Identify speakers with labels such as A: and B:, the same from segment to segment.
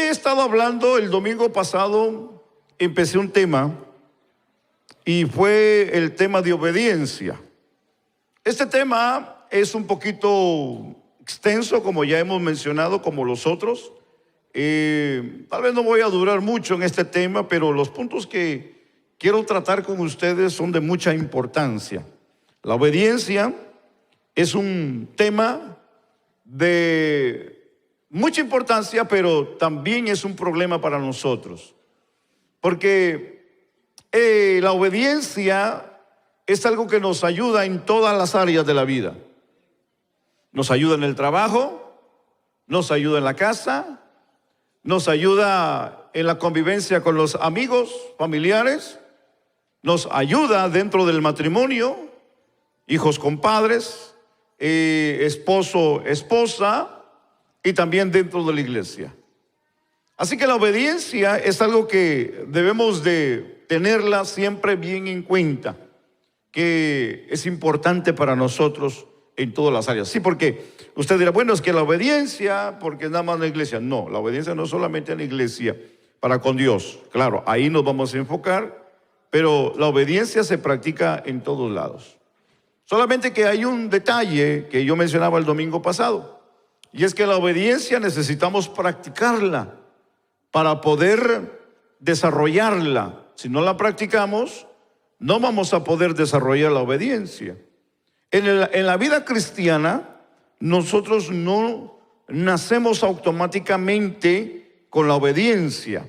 A: he estado hablando, el domingo pasado empecé un tema y fue el tema de obediencia. Este tema es un poquito extenso, como ya hemos mencionado, como los otros. Tal vez no voy a durar mucho en este tema, pero los puntos que quiero tratar con ustedes son de mucha importancia. La obediencia es un tema de mucha importancia, pero también es un problema para nosotros. Porque la obediencia es algo que nos ayuda en todas las áreas de la vida. Nos ayuda en el trabajo, nos ayuda en la casa, nos ayuda en la convivencia con los amigos, familiares, nos ayuda dentro del matrimonio, hijos con padres, esposo, esposa, y también dentro de la iglesia. Así que la obediencia es algo que debemos de tenerla siempre bien en cuenta, que es importante para nosotros en todas las áreas. Sí, porque usted dirá, bueno, es que la obediencia, porque es nada más en la iglesia. No, la obediencia no es solamente en la iglesia, para con Dios. Claro, ahí nos vamos a enfocar, pero la obediencia se practica en todos lados. Solamente que hay un detalle que yo mencionaba el domingo pasado, y es que la obediencia necesitamos practicarla para poder desarrollarla. Si no la practicamos, no vamos a poder desarrollar la obediencia. En la vida cristiana, nosotros no nacemos automáticamente con la obediencia.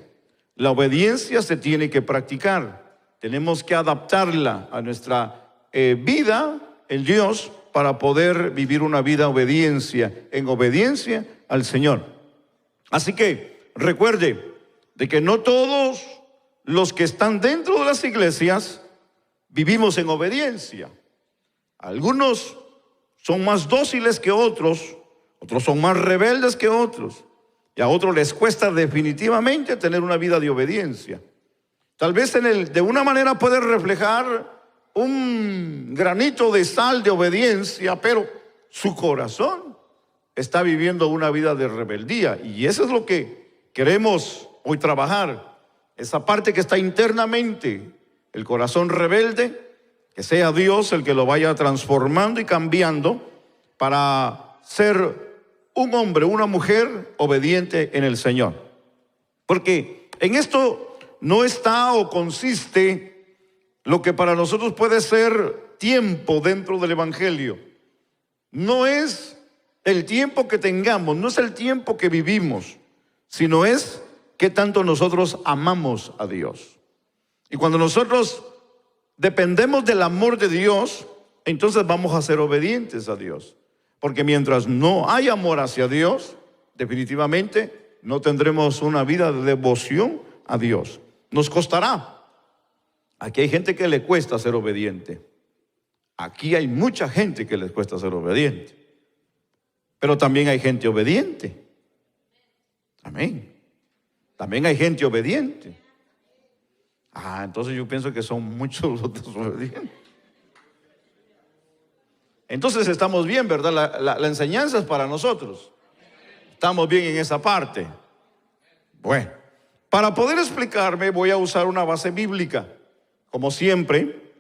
A: La obediencia se tiene que practicar. Tenemos que adaptarla a nuestra vida en Dios para poder vivir una vida en obediencia al Señor. Así que recuerde de que no todos los que están dentro de las iglesias vivimos en obediencia. Algunos son más dóciles que otros son más rebeldes que otros, y a otros les cuesta definitivamente tener una vida de obediencia. Tal vez de una manera puede reflejar un granito de sal de obediencia, pero su corazón está viviendo una vida de rebeldía, y eso es lo que queremos hoy trabajar, esa parte que está internamente, el corazón rebelde, que sea Dios el que lo vaya transformando y cambiando para ser un hombre, una mujer obediente en el Señor. Porque en esto no está o consiste lo que para nosotros puede ser tiempo dentro del evangelio. No es el tiempo que tengamos, no es el tiempo que vivimos, sino es qué tanto nosotros amamos a Dios. Y cuando nosotros dependemos del amor de Dios, entonces vamos a ser obedientes a Dios. Porque mientras no hay amor hacia Dios, definitivamente no tendremos una vida de devoción a Dios. Nos costará. Aquí hay gente que le cuesta ser obediente. Aquí hay mucha gente que les cuesta ser obediente. Pero también hay gente obediente. Amén. También hay gente obediente. Entonces yo pienso que son muchos los desobedientes. Entonces estamos bien, ¿verdad? La enseñanza es para nosotros. Estamos bien en esa parte. Bueno, para poder explicarme voy a usar una base bíblica, como siempre,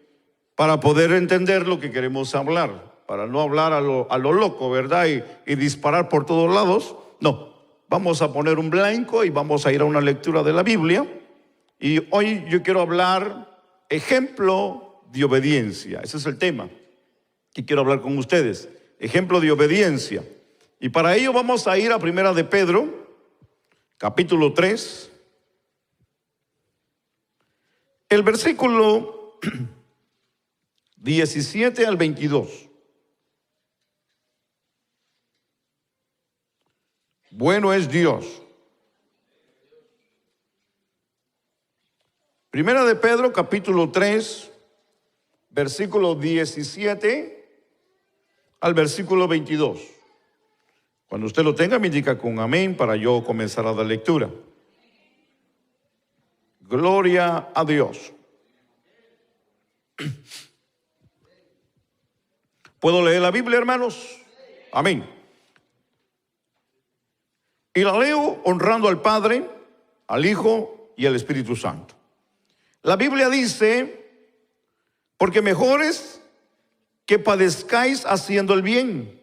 A: para poder entender lo que queremos hablar, para no hablar a lo loco, ¿verdad? Y disparar por todos lados. No, vamos a poner un blanco y vamos a ir a una lectura de la Biblia. Y hoy yo quiero hablar ejemplo de obediencia. Ese es el tema que quiero hablar con ustedes. Ejemplo de obediencia. Y para ello vamos a ir a Primera de Pedro, capítulo 3. El versículo 17 al 22. Bueno es Dios. Primera de Pedro, capítulo 3, versículo 17 al versículo 22. Cuando usted lo tenga, me indica con amén para yo comenzar a dar lectura. Gloria a Dios. ¿Puedo leer la Biblia, hermanos? Amén. Y la leo honrando al Padre, al Hijo y al Espíritu Santo. La Biblia dice, porque mejor es que padezcáis haciendo el bien,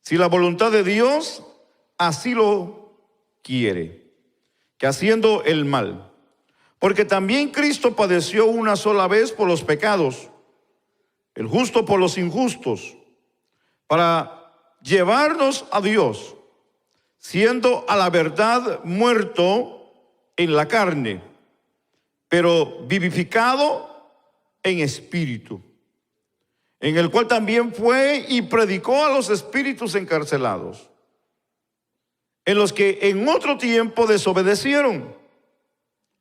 A: si la voluntad de Dios así lo quiere, que haciendo el mal. Porque también Cristo padeció una sola vez por los pecados, el justo por los injustos, para llevarnos a Dios, siendo a la verdad muerto en la carne, pero vivificado en espíritu, en el cual también fue y predicó a los espíritus encarcelados, en los que en otro tiempo desobedecieron,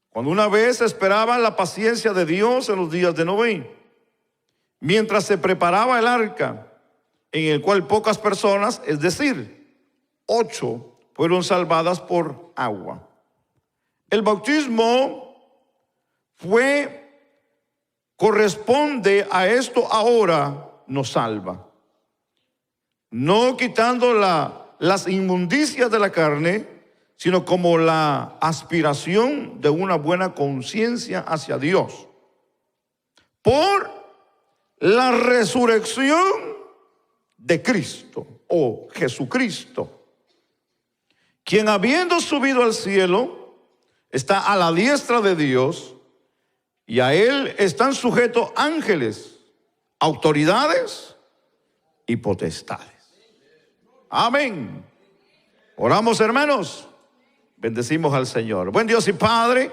A: cuando una vez esperaban la paciencia de Dios en los días de Noé, mientras se preparaba el arca, en el cual pocas personas, es decir, 8, fueron salvadas por agua. El bautismo corresponde a esto ahora, nos salva. No quitando las inmundicias de la carne, sino como la aspiración de una buena conciencia hacia Dios, por la resurrección de Cristo o Jesucristo, quien habiendo subido al cielo está a la diestra de Dios, y a él están sujetos ángeles, autoridades y potestades. Amén. Oramos, hermanos. Bendecimos al Señor. Buen Dios y Padre,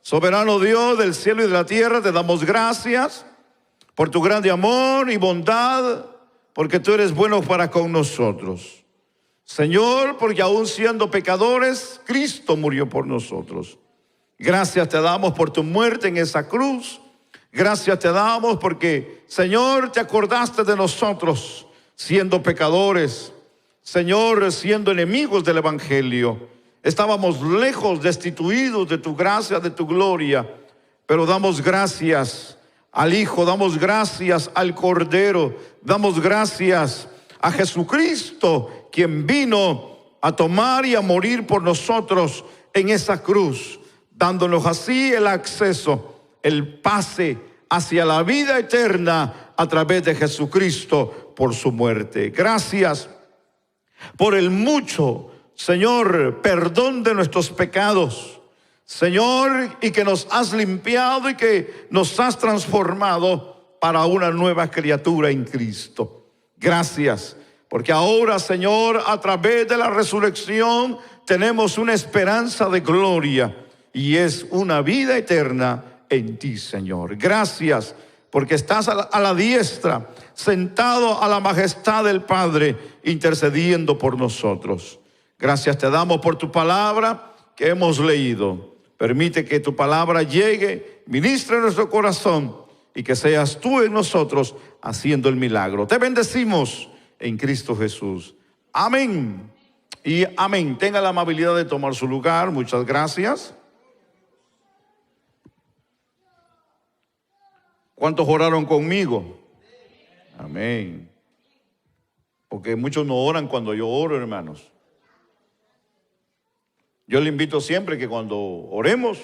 A: soberano Dios del cielo y de la tierra, te damos gracias por tu grande amor y bondad, porque tú eres bueno para con nosotros. Señor, porque aún siendo pecadores, Cristo murió por nosotros. Gracias te damos por tu muerte en esa cruz. Gracias te damos porque, Señor, te acordaste de nosotros siendo pecadores. Señor, siendo enemigos del evangelio. Estábamos lejos, destituidos de tu gracia, de tu gloria. Pero damos gracias al Hijo, damos gracias al Cordero, damos gracias a Jesucristo, quien vino a tomar y a morir por nosotros en esa cruz, dándonos así el acceso, el pase hacia la vida eterna a través de Jesucristo por su muerte. Gracias por el mucho, Señor, perdón de nuestros pecados, Señor, y que nos has limpiado y que nos has transformado para una nueva criatura en Cristo. Gracias, porque ahora, Señor, a través de la resurrección tenemos una esperanza de gloria y es una vida eterna en ti, Señor. Gracias, porque estás a la diestra, sentado a la majestad del Padre, intercediendo por nosotros. Gracias te damos por tu palabra que hemos leído. Permite que tu palabra llegue, ministre nuestro corazón y que seas tú en nosotros haciendo el milagro. Te bendecimos en Cristo Jesús. Amén y amén. Tenga la amabilidad de tomar su lugar. Muchas gracias. ¿Cuántos oraron conmigo? Amén. Porque muchos no oran cuando yo oro, hermanos. Yo le invito siempre que cuando oremos,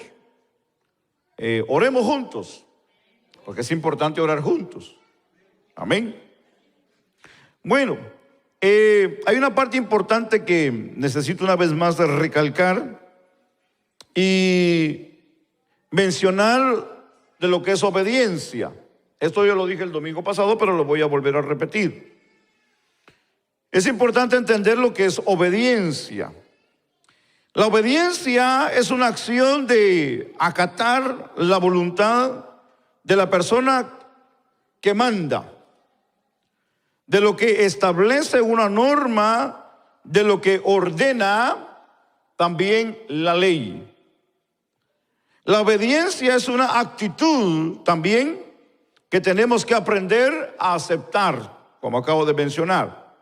A: oremos juntos, porque es importante orar juntos. Amén. Bueno, hay una parte importante que necesito una vez más recalcar y mencionar de lo que es obediencia. Esto yo lo dije el domingo pasado, pero lo voy a volver a repetir. Es importante entender lo que es obediencia. La obediencia es una acción de acatar la voluntad de la persona que manda, de lo que establece una norma, de lo que ordena también la ley. La obediencia es una actitud también que tenemos que aprender a aceptar, como acabo de mencionar.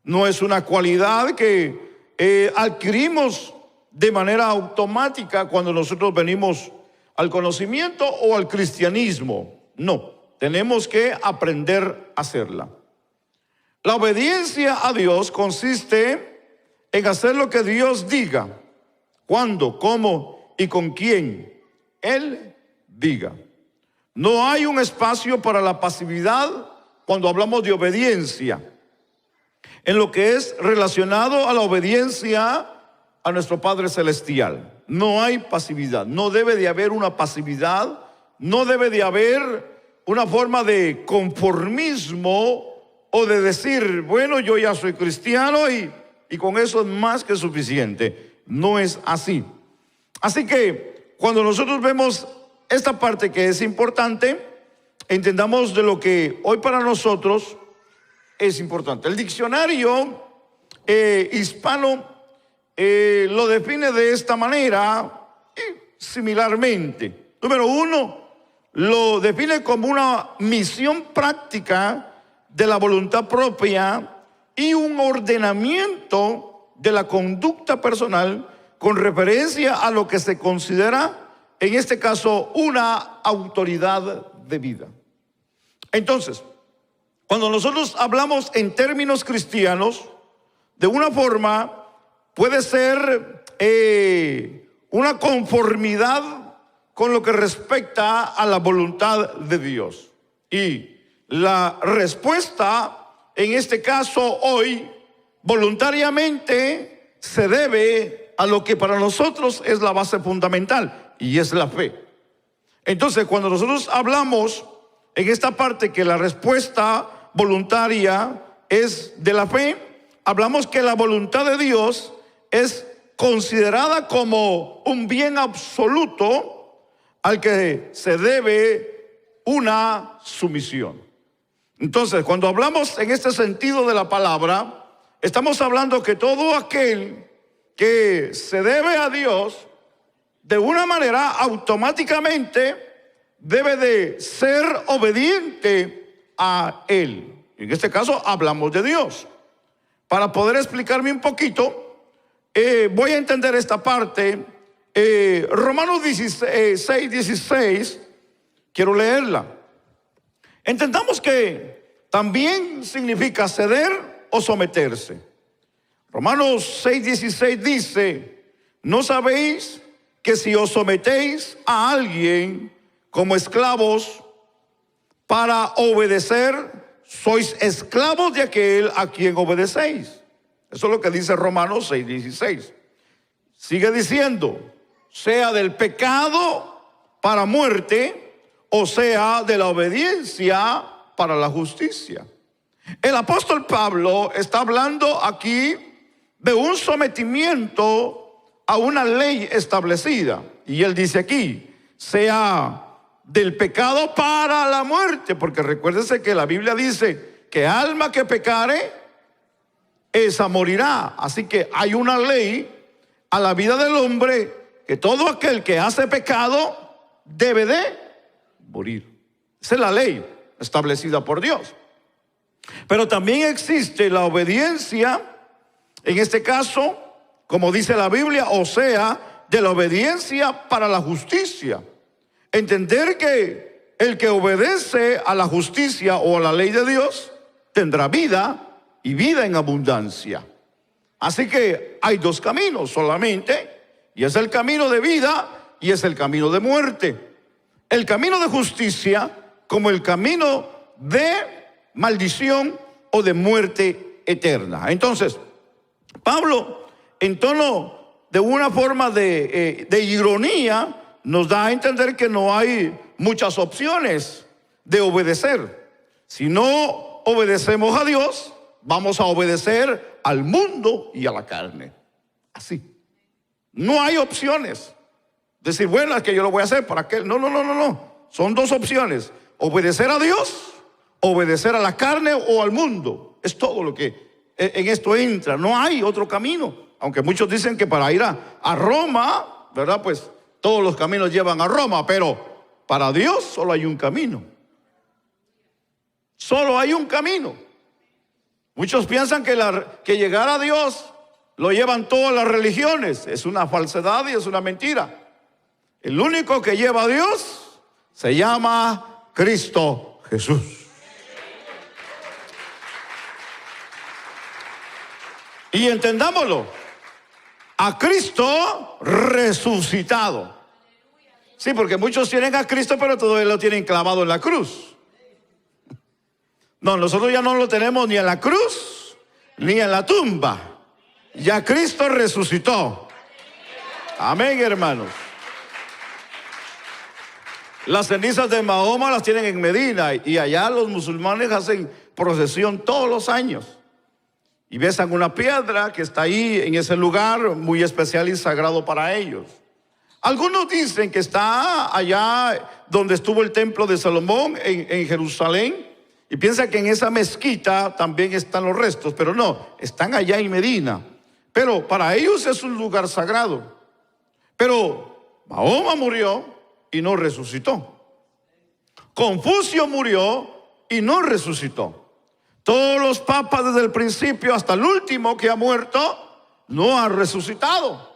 A: No es una cualidad que adquirimos de manera automática cuando nosotros venimos al conocimiento o al cristianismo. No, tenemos que aprender a hacerla. La obediencia a Dios consiste en hacer lo que Dios diga, cuándo, cómo y con quién Él diga. No hay un espacio para la pasividad cuando hablamos de obediencia, en lo que es relacionado a la obediencia a nuestro Padre Celestial. No hay pasividad, no debe de haber una pasividad, no debe de haber una forma de conformismo o de decir, bueno, yo ya soy cristiano y con eso es más que suficiente. No es así. Así que cuando nosotros vemos esta parte que es importante, entendamos de lo que hoy para nosotros es importante. El diccionario hispano lo define de esta manera y similarmente. Número uno, lo define como una misión práctica de la voluntad propia y un ordenamiento de la conducta personal con referencia a lo que se considera, en este caso, una autoridad de vida. Entonces, cuando nosotros hablamos en términos cristianos, de una forma puede ser una conformidad con lo que respecta a la voluntad de Dios. Y la respuesta, en este caso hoy, voluntariamente se debe a lo que para nosotros es la base fundamental, y es la fe. Entonces, cuando nosotros hablamos en esta parte que la respuesta voluntaria es de la fe, hablamos que la voluntad de Dios es considerada como un bien absoluto al que se debe una sumisión. Entonces, cuando hablamos en este sentido de la palabra, estamos hablando que todo aquel que se debe a Dios, de una manera automáticamente debe de ser obediente a Él. En este caso hablamos de Dios. Para poder explicarme un poquito, voy a entender esta parte. Romanos 6:16, quiero leerla. Entendamos que también significa ceder o someterse. Romanos 6:16 dice, ¿no sabéis que si os sometéis a alguien como esclavos para obedecer, sois esclavos de aquel a quien obedecéis? Eso es lo que dice Romanos 6:16. Sigue diciendo, sea del pecado para muerte, o sea de la obediencia para la justicia. El apóstol Pablo está hablando aquí de un sometimiento a una ley establecida. Y él dice aquí, sea del pecado para la muerte, porque recuérdense que la Biblia dice que alma que pecare, esa morirá. Así que hay una ley a la vida del hombre, que todo aquel que hace pecado debe de morir. Esa es la ley establecida por Dios. Pero también existe la obediencia, en este caso, como dice la Biblia, o sea, de la obediencia para la justicia. Entender que el que obedece a la justicia o a la ley de Dios tendrá vida y vida en abundancia. Así que hay dos caminos solamente, y es el camino de vida y es el camino de muerte. El camino de justicia como el camino de maldición o de muerte eterna. Entonces, Pablo, en tono de una forma de ironía, nos da a entender que no hay muchas opciones de obedecer. Si no obedecemos a Dios, vamos a obedecer al mundo y a la carne. Así. No hay opciones. Decir, bueno, es que yo lo voy a hacer para que... No. Son dos opciones. Obedecer a Dios, obedecer a la carne o al mundo. Es todo lo que en esto entra. No hay otro camino. Aunque muchos dicen que para ir a Roma, ¿verdad? Pues todos los caminos llevan a Roma. Pero para Dios solo hay un camino. Solo hay un camino. Muchos piensan que llegar a Dios lo llevan todas las religiones. Es una falsedad y es una mentira. El único que lleva a Dios se llama Cristo Jesús. Y entendámoslo. a Cristo resucitado. Sí, porque muchos tienen a Cristo, pero todavía lo tienen clavado en la cruz. No, nosotros ya no lo tenemos ni en la cruz, ni en la tumba. Ya Cristo resucitó. Amén, hermanos. Las cenizas de Mahoma las tienen en Medina, y allá los musulmanes hacen procesión todos los años. Y besan una piedra que está ahí en ese lugar muy especial y sagrado para ellos. Algunos dicen que está allá donde estuvo el templo de Salomón en Jerusalén, y piensan que en esa mezquita también están los restos, pero no, están allá en Medina. Pero para ellos es un lugar sagrado. Pero Mahoma murió y no resucitó. Confucio murió y no resucitó. Todos los papas desde el principio hasta el último que ha muerto no ha resucitado.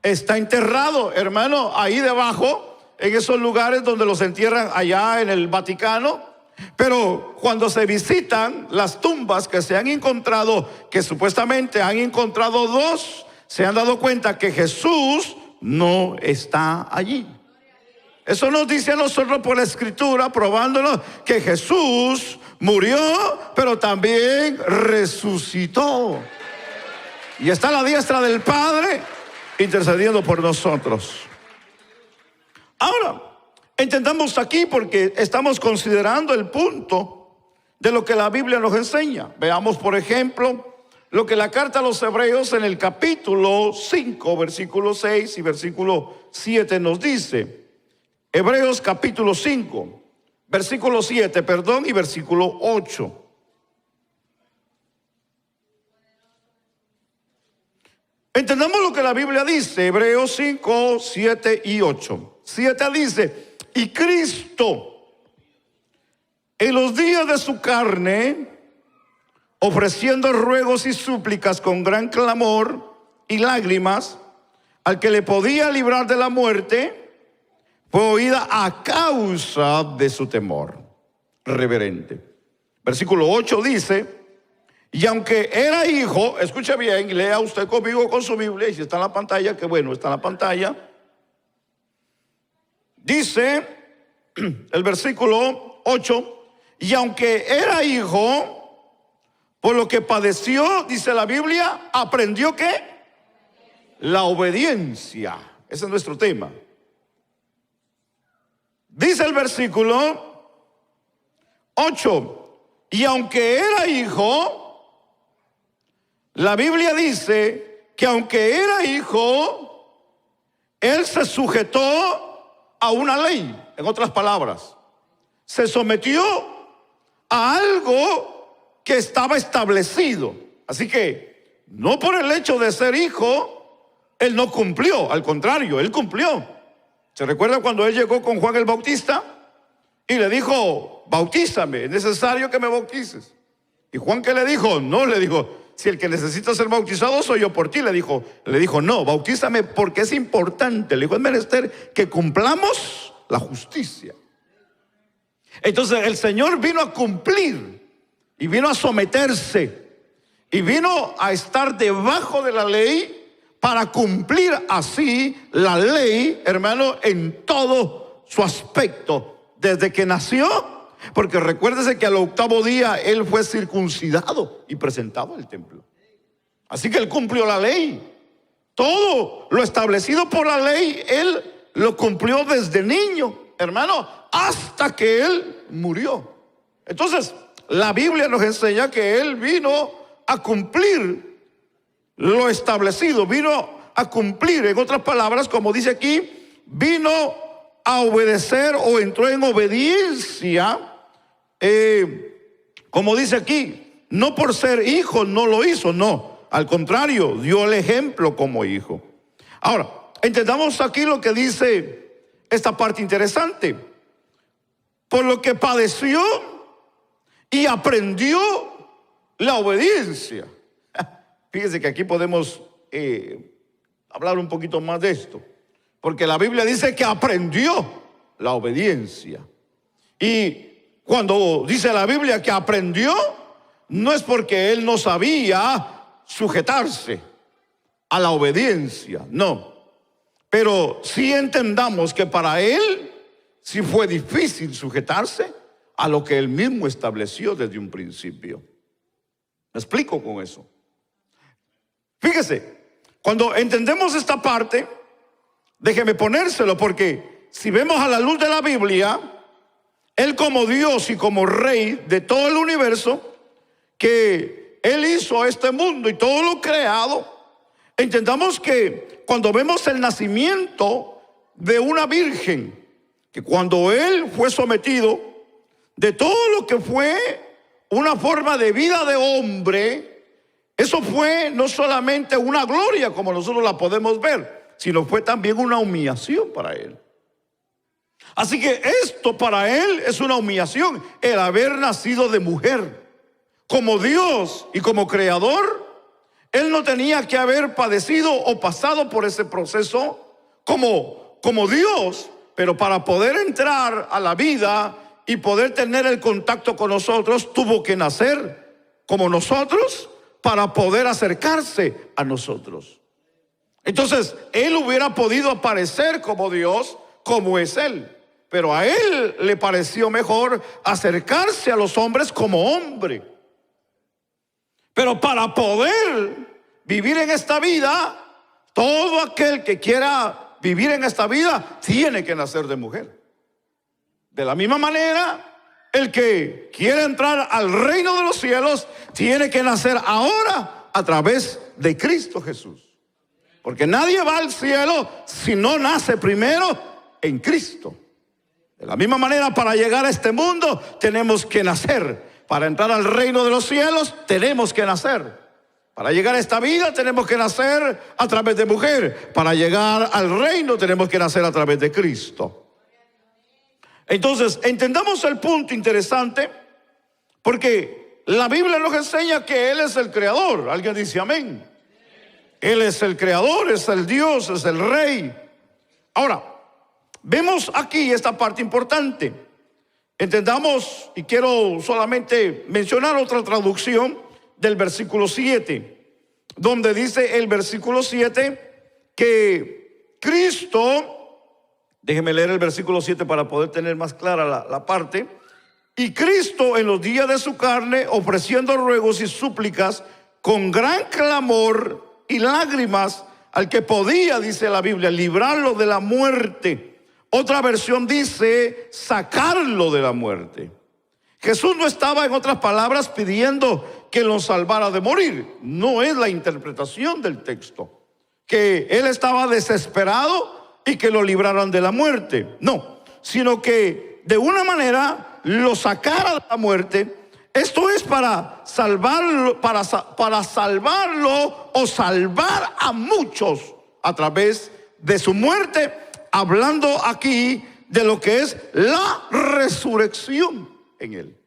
A: Está enterrado, hermano, ahí debajo, en esos lugares donde los entierran allá en el Vaticano. Pero cuando se visitan las tumbas que se han encontrado, que supuestamente han encontrado dos, se han dado cuenta que Jesús no está allí. Eso nos dice a nosotros por la Escritura, probándonos que Jesús murió, pero también resucitó. Y está a la diestra del Padre, intercediendo por nosotros. Ahora, entendamos aquí, porque estamos considerando el punto de lo que la Biblia nos enseña. Veamos, por ejemplo, lo que la carta a los Hebreos en el capítulo 5, versículo 6 y versículo 7 nos dice. Hebreos capítulo 5, versículo 7, y versículo 8. Entendamos lo que la Biblia dice, Hebreos 5, 7 y 8. 7 dice, y Cristo, en los días de su carne, ofreciendo ruegos y súplicas con gran clamor y lágrimas, al que le podía librar de la muerte, fue oída a causa de su temor reverente. Versículo 8 dice, y aunque era hijo, escuche bien, lea usted conmigo con su Biblia, y si está en la pantalla, que bueno, está en la pantalla. Dice el versículo 8, y aunque era hijo, por lo que padeció, dice la Biblia, aprendió ¿qué? La obediencia. Ese es nuestro tema. Dice el versículo 8, y aunque era hijo, la Biblia dice que aunque era hijo, él se sujetó a una ley. En otras palabras, se sometió a algo que estaba establecido. Así que no por el hecho de ser hijo, él no cumplió, al contrario, él cumplió. ¿Se recuerda cuando él llegó con Juan el Bautista y le dijo, bautízame, es necesario que me bautices? Y Juan, ¿qué le dijo? No, le dijo, si el que necesita ser bautizado soy yo por ti. Le dijo, no, bautízame porque es importante. Le dijo, es menester que cumplamos la justicia. Entonces el Señor vino a cumplir y vino a someterse y vino a estar debajo de la ley, para cumplir así la ley, hermano, en todo su aspecto, desde que nació, porque recuérdese que al 8º día él fue circuncidado y presentado al templo. Así que él cumplió la ley. Todo lo establecido por la ley, él lo cumplió desde niño, hermano, hasta que él murió. Entonces, la Biblia nos enseña que él vino a cumplir lo establecido, vino a cumplir. En otras palabras, como dice aquí, vino a obedecer o entró en obediencia, como dice aquí, no por ser hijo no lo hizo, no, al contrario, dio el ejemplo como hijo. Ahora, entendamos aquí lo que dice esta parte interesante. Por lo que padeció y aprendió la obediencia. Fíjese que aquí podemos hablar un poquito más de esto, porque la Biblia dice que aprendió la obediencia. Y cuando dice la Biblia que aprendió, no es porque él no sabía sujetarse. a la obediencia, no. Pero sí entendamos que para él sí fue difícil sujetarse a lo que él mismo estableció desde un principio. ¿Me explico con eso? Fíjese, cuando entendemos esta parte, déjeme ponérselo, porque si vemos a la luz de la Biblia, él como Dios y como Rey de todo el universo, que él hizo a este mundo y todo lo creado, entendamos que cuando vemos el nacimiento de una virgen, que cuando él fue sometido de todo lo que fue una forma de vida de hombre, eso fue no solamente una gloria como nosotros la podemos ver, sino fue también una humillación para él. Así que esto para él es una humillación, el haber nacido de mujer. Como Dios y como creador, él no tenía que haber padecido o pasado por ese proceso como Dios, pero para poder entrar a la vida y poder tener el contacto con nosotros, tuvo que nacer como nosotros para poder acercarse a nosotros. Entonces, él hubiera podido aparecer como Dios, como es él, pero a él le pareció mejor acercarse a los hombres como hombre. Pero para poder vivir en esta vida, todo aquel que quiera vivir en esta vida tiene que nacer de mujer. De la misma manera, el que quiere entrar al reino de los cielos tiene que nacer ahora a través de Cristo Jesús. Porque nadie va al cielo si no nace primero en Cristo. De la misma manera, para llegar a este mundo tenemos que nacer. Para entrar al reino de los cielos tenemos que nacer. Para llegar a esta vida tenemos que nacer a través de mujer. Para llegar al reino tenemos que nacer a través de Cristo. Entonces, entendamos el punto interesante, porque la Biblia nos enseña que Él es el creador. Alguien dice amén. Él es el creador, es el Dios, es el Rey. Ahora, vemos aquí esta parte importante. Entendamos, y quiero solamente mencionar otra traducción del versículo 7, donde dice el versículo 7 que Cristo, déjeme leer el versículo 7 para poder tener más clara la parte. Y Cristo en los días de su carne, ofreciendo ruegos y súplicas con gran clamor y lágrimas al que podía, dice la Biblia, librarlo de la muerte. Otra versión dice sacarlo de la muerte. Jesús no estaba, en otras palabras, pidiendo que lo salvara de morir. No es la interpretación del texto, que él estaba desesperado y que lo libraran de la muerte. No, sino que de una manera lo sacara de la muerte. Esto es para salvarlo, para salvarlo o salvar a muchos a través de su muerte, hablando aquí de lo que es la resurrección en él.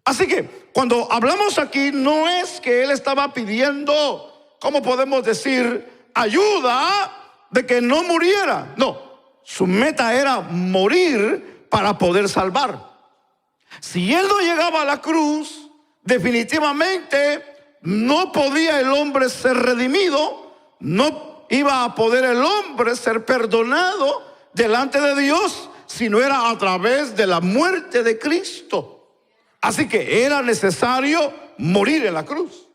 A: Así que cuando hablamos aquí, no es que él estaba pidiendo, ¿cómo podemos decir?, ayuda de que no muriera. No, su meta era morir para poder salvar. Si él no llegaba a la cruz, definitivamente no podía el hombre ser redimido, no iba a poder el hombre ser perdonado delante de Dios, si no era a través de la muerte de Cristo. Así que era necesario morir en la cruz.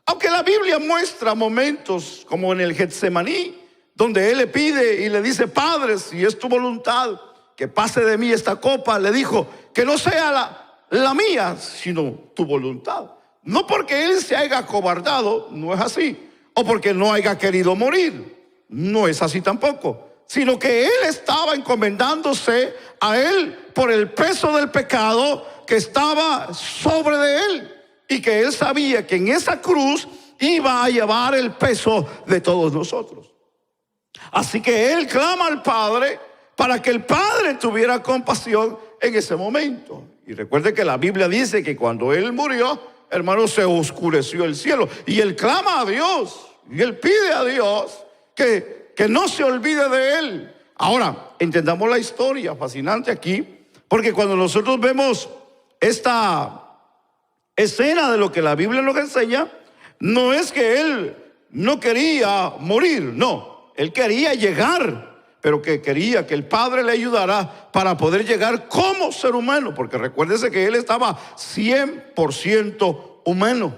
A: Aunque la Biblia muestra momentos como en el Getsemaní, donde él le pide y le dice: Padre, si es tu voluntad, que pase de mí esta copa. Le dijo: que no sea la mía, sino tu voluntad. No porque él se haya acobardado, no es así. O porque no haya querido morir, no es así tampoco. Sino que él estaba encomendándose a él por el peso del pecado que estaba sobre de él. Y que él sabía que en esa cruz iba a llevar el peso de todos nosotros. Así que él clama al Padre para que el Padre tuviera compasión en ese momento. Y recuerde que la Biblia dice que cuando él murió, hermano, se oscureció el cielo. Y él clama a Dios, y él pide a Dios que no se olvide de él. Ahora, entendamos la historia fascinante aquí, porque cuando nosotros vemos esta escena de lo que la Biblia nos enseña, no es que él no quería morir, no, él quería llegar, pero que quería que el Padre le ayudara para poder llegar como ser humano, porque recuérdese que él estaba 100% humano.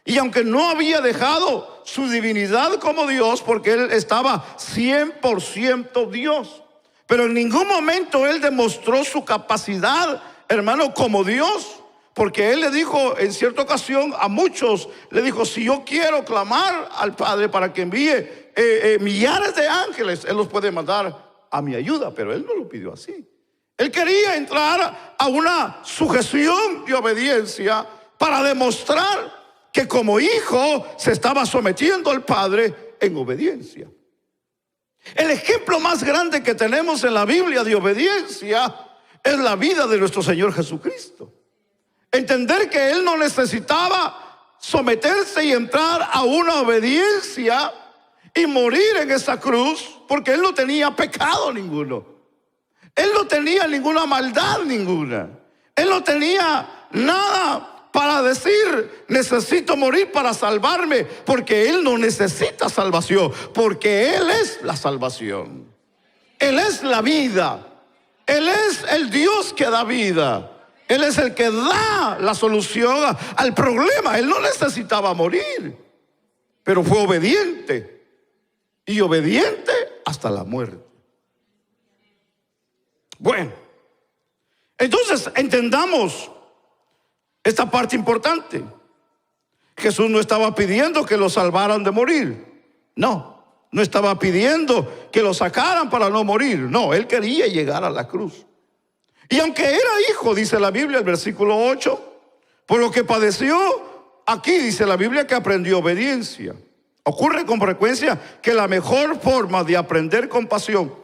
A: Y aunque no había dejado su divinidad como Dios, porque él estaba 100% Dios, pero en ningún momento él demostró su capacidad, hermano, como Dios. Porque él le dijo en cierta ocasión a muchos, le dijo: si yo quiero clamar al Padre para que envíe millares de ángeles, él los puede mandar a mi ayuda. Pero él no lo pidió así. Él quería entrar a una sujeción de obediencia para demostrar que como hijo se estaba sometiendo al Padre en obediencia. El ejemplo más grande que tenemos en la Biblia de obediencia es la vida de nuestro Señor Jesucristo. Entender que Él no necesitaba someterse y entrar a una obediencia y morir en esa cruz, porque Él no tenía pecado ninguno. Él no tenía ninguna maldad ninguna. Él no tenía nada para decir: necesito morir para salvarme, porque Él no necesita salvación, porque Él es la salvación. Él es la vida. Él es el Dios que da vida. Él es el que da la solución al problema. Él no necesitaba morir, pero fue obediente, y obediente hasta la muerte. Bueno, entonces entendamos esta parte importante. Jesús no estaba pidiendo que lo salvaran de morir. No, no estaba pidiendo que lo sacaran para no morir. No, Él quería llegar a la cruz. Y aunque era hijo, dice la Biblia, el versículo 8, por lo que padeció, aquí dice la Biblia que aprendió obediencia. Ocurre con frecuencia que la mejor forma de aprender compasión,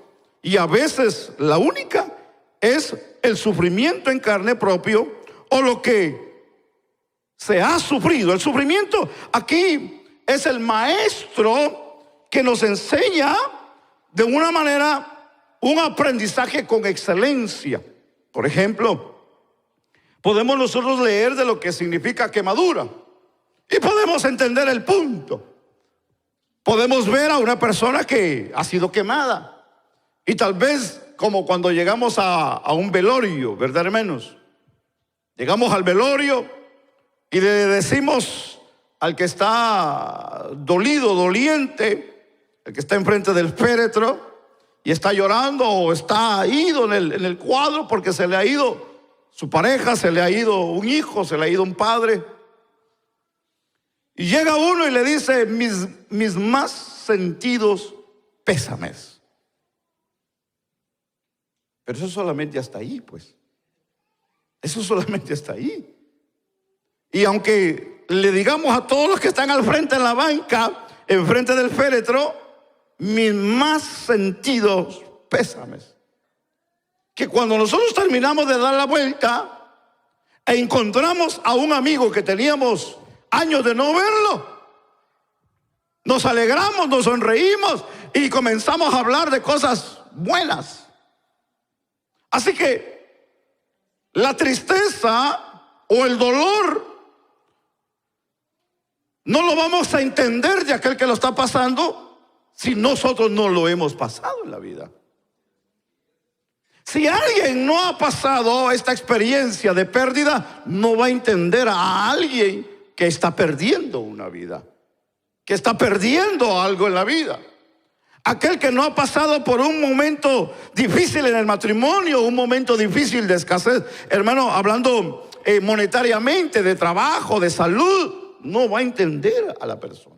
A: y a veces la única, es el sufrimiento en carne propio, o lo que se ha sufrido. El sufrimiento aquí es el maestro que nos enseña de una manera un aprendizaje con excelencia. Por ejemplo, podemos nosotros leer de lo que significa quemadura y podemos entender el punto. Podemos ver a una persona que ha sido quemada, y tal vez como cuando llegamos a un velorio, ¿verdad, hermanos? Llegamos al velorio y le decimos al que está dolido, doliente, el que está enfrente del féretro y está llorando o está ido en el cuadro porque se le ha ido su pareja, se le ha ido un hijo, se le ha ido un padre. Y llega uno y le dice: mis más sentidos pésames. Pero eso solamente hasta ahí, pues. Eso solamente hasta ahí. Y aunque le digamos a todos los que están al frente en la banca, enfrente del féretro, mis más sentidos pésames, que cuando nosotros terminamos de dar la vuelta e encontramos a un amigo que teníamos años de no verlo, nos alegramos, nos sonreímos y comenzamos a hablar de cosas buenas. Así que la tristeza o el dolor no lo vamos a entender de aquel que lo está pasando si nosotros no lo hemos pasado en la vida. Si alguien no ha pasado esta experiencia de pérdida, no va a entender a alguien que está perdiendo una vida, que está perdiendo algo en la vida. Aquel que no ha pasado por un momento difícil en el matrimonio, un momento difícil de escasez, hermano, hablando monetariamente, de trabajo, de salud, no va a entender a la persona.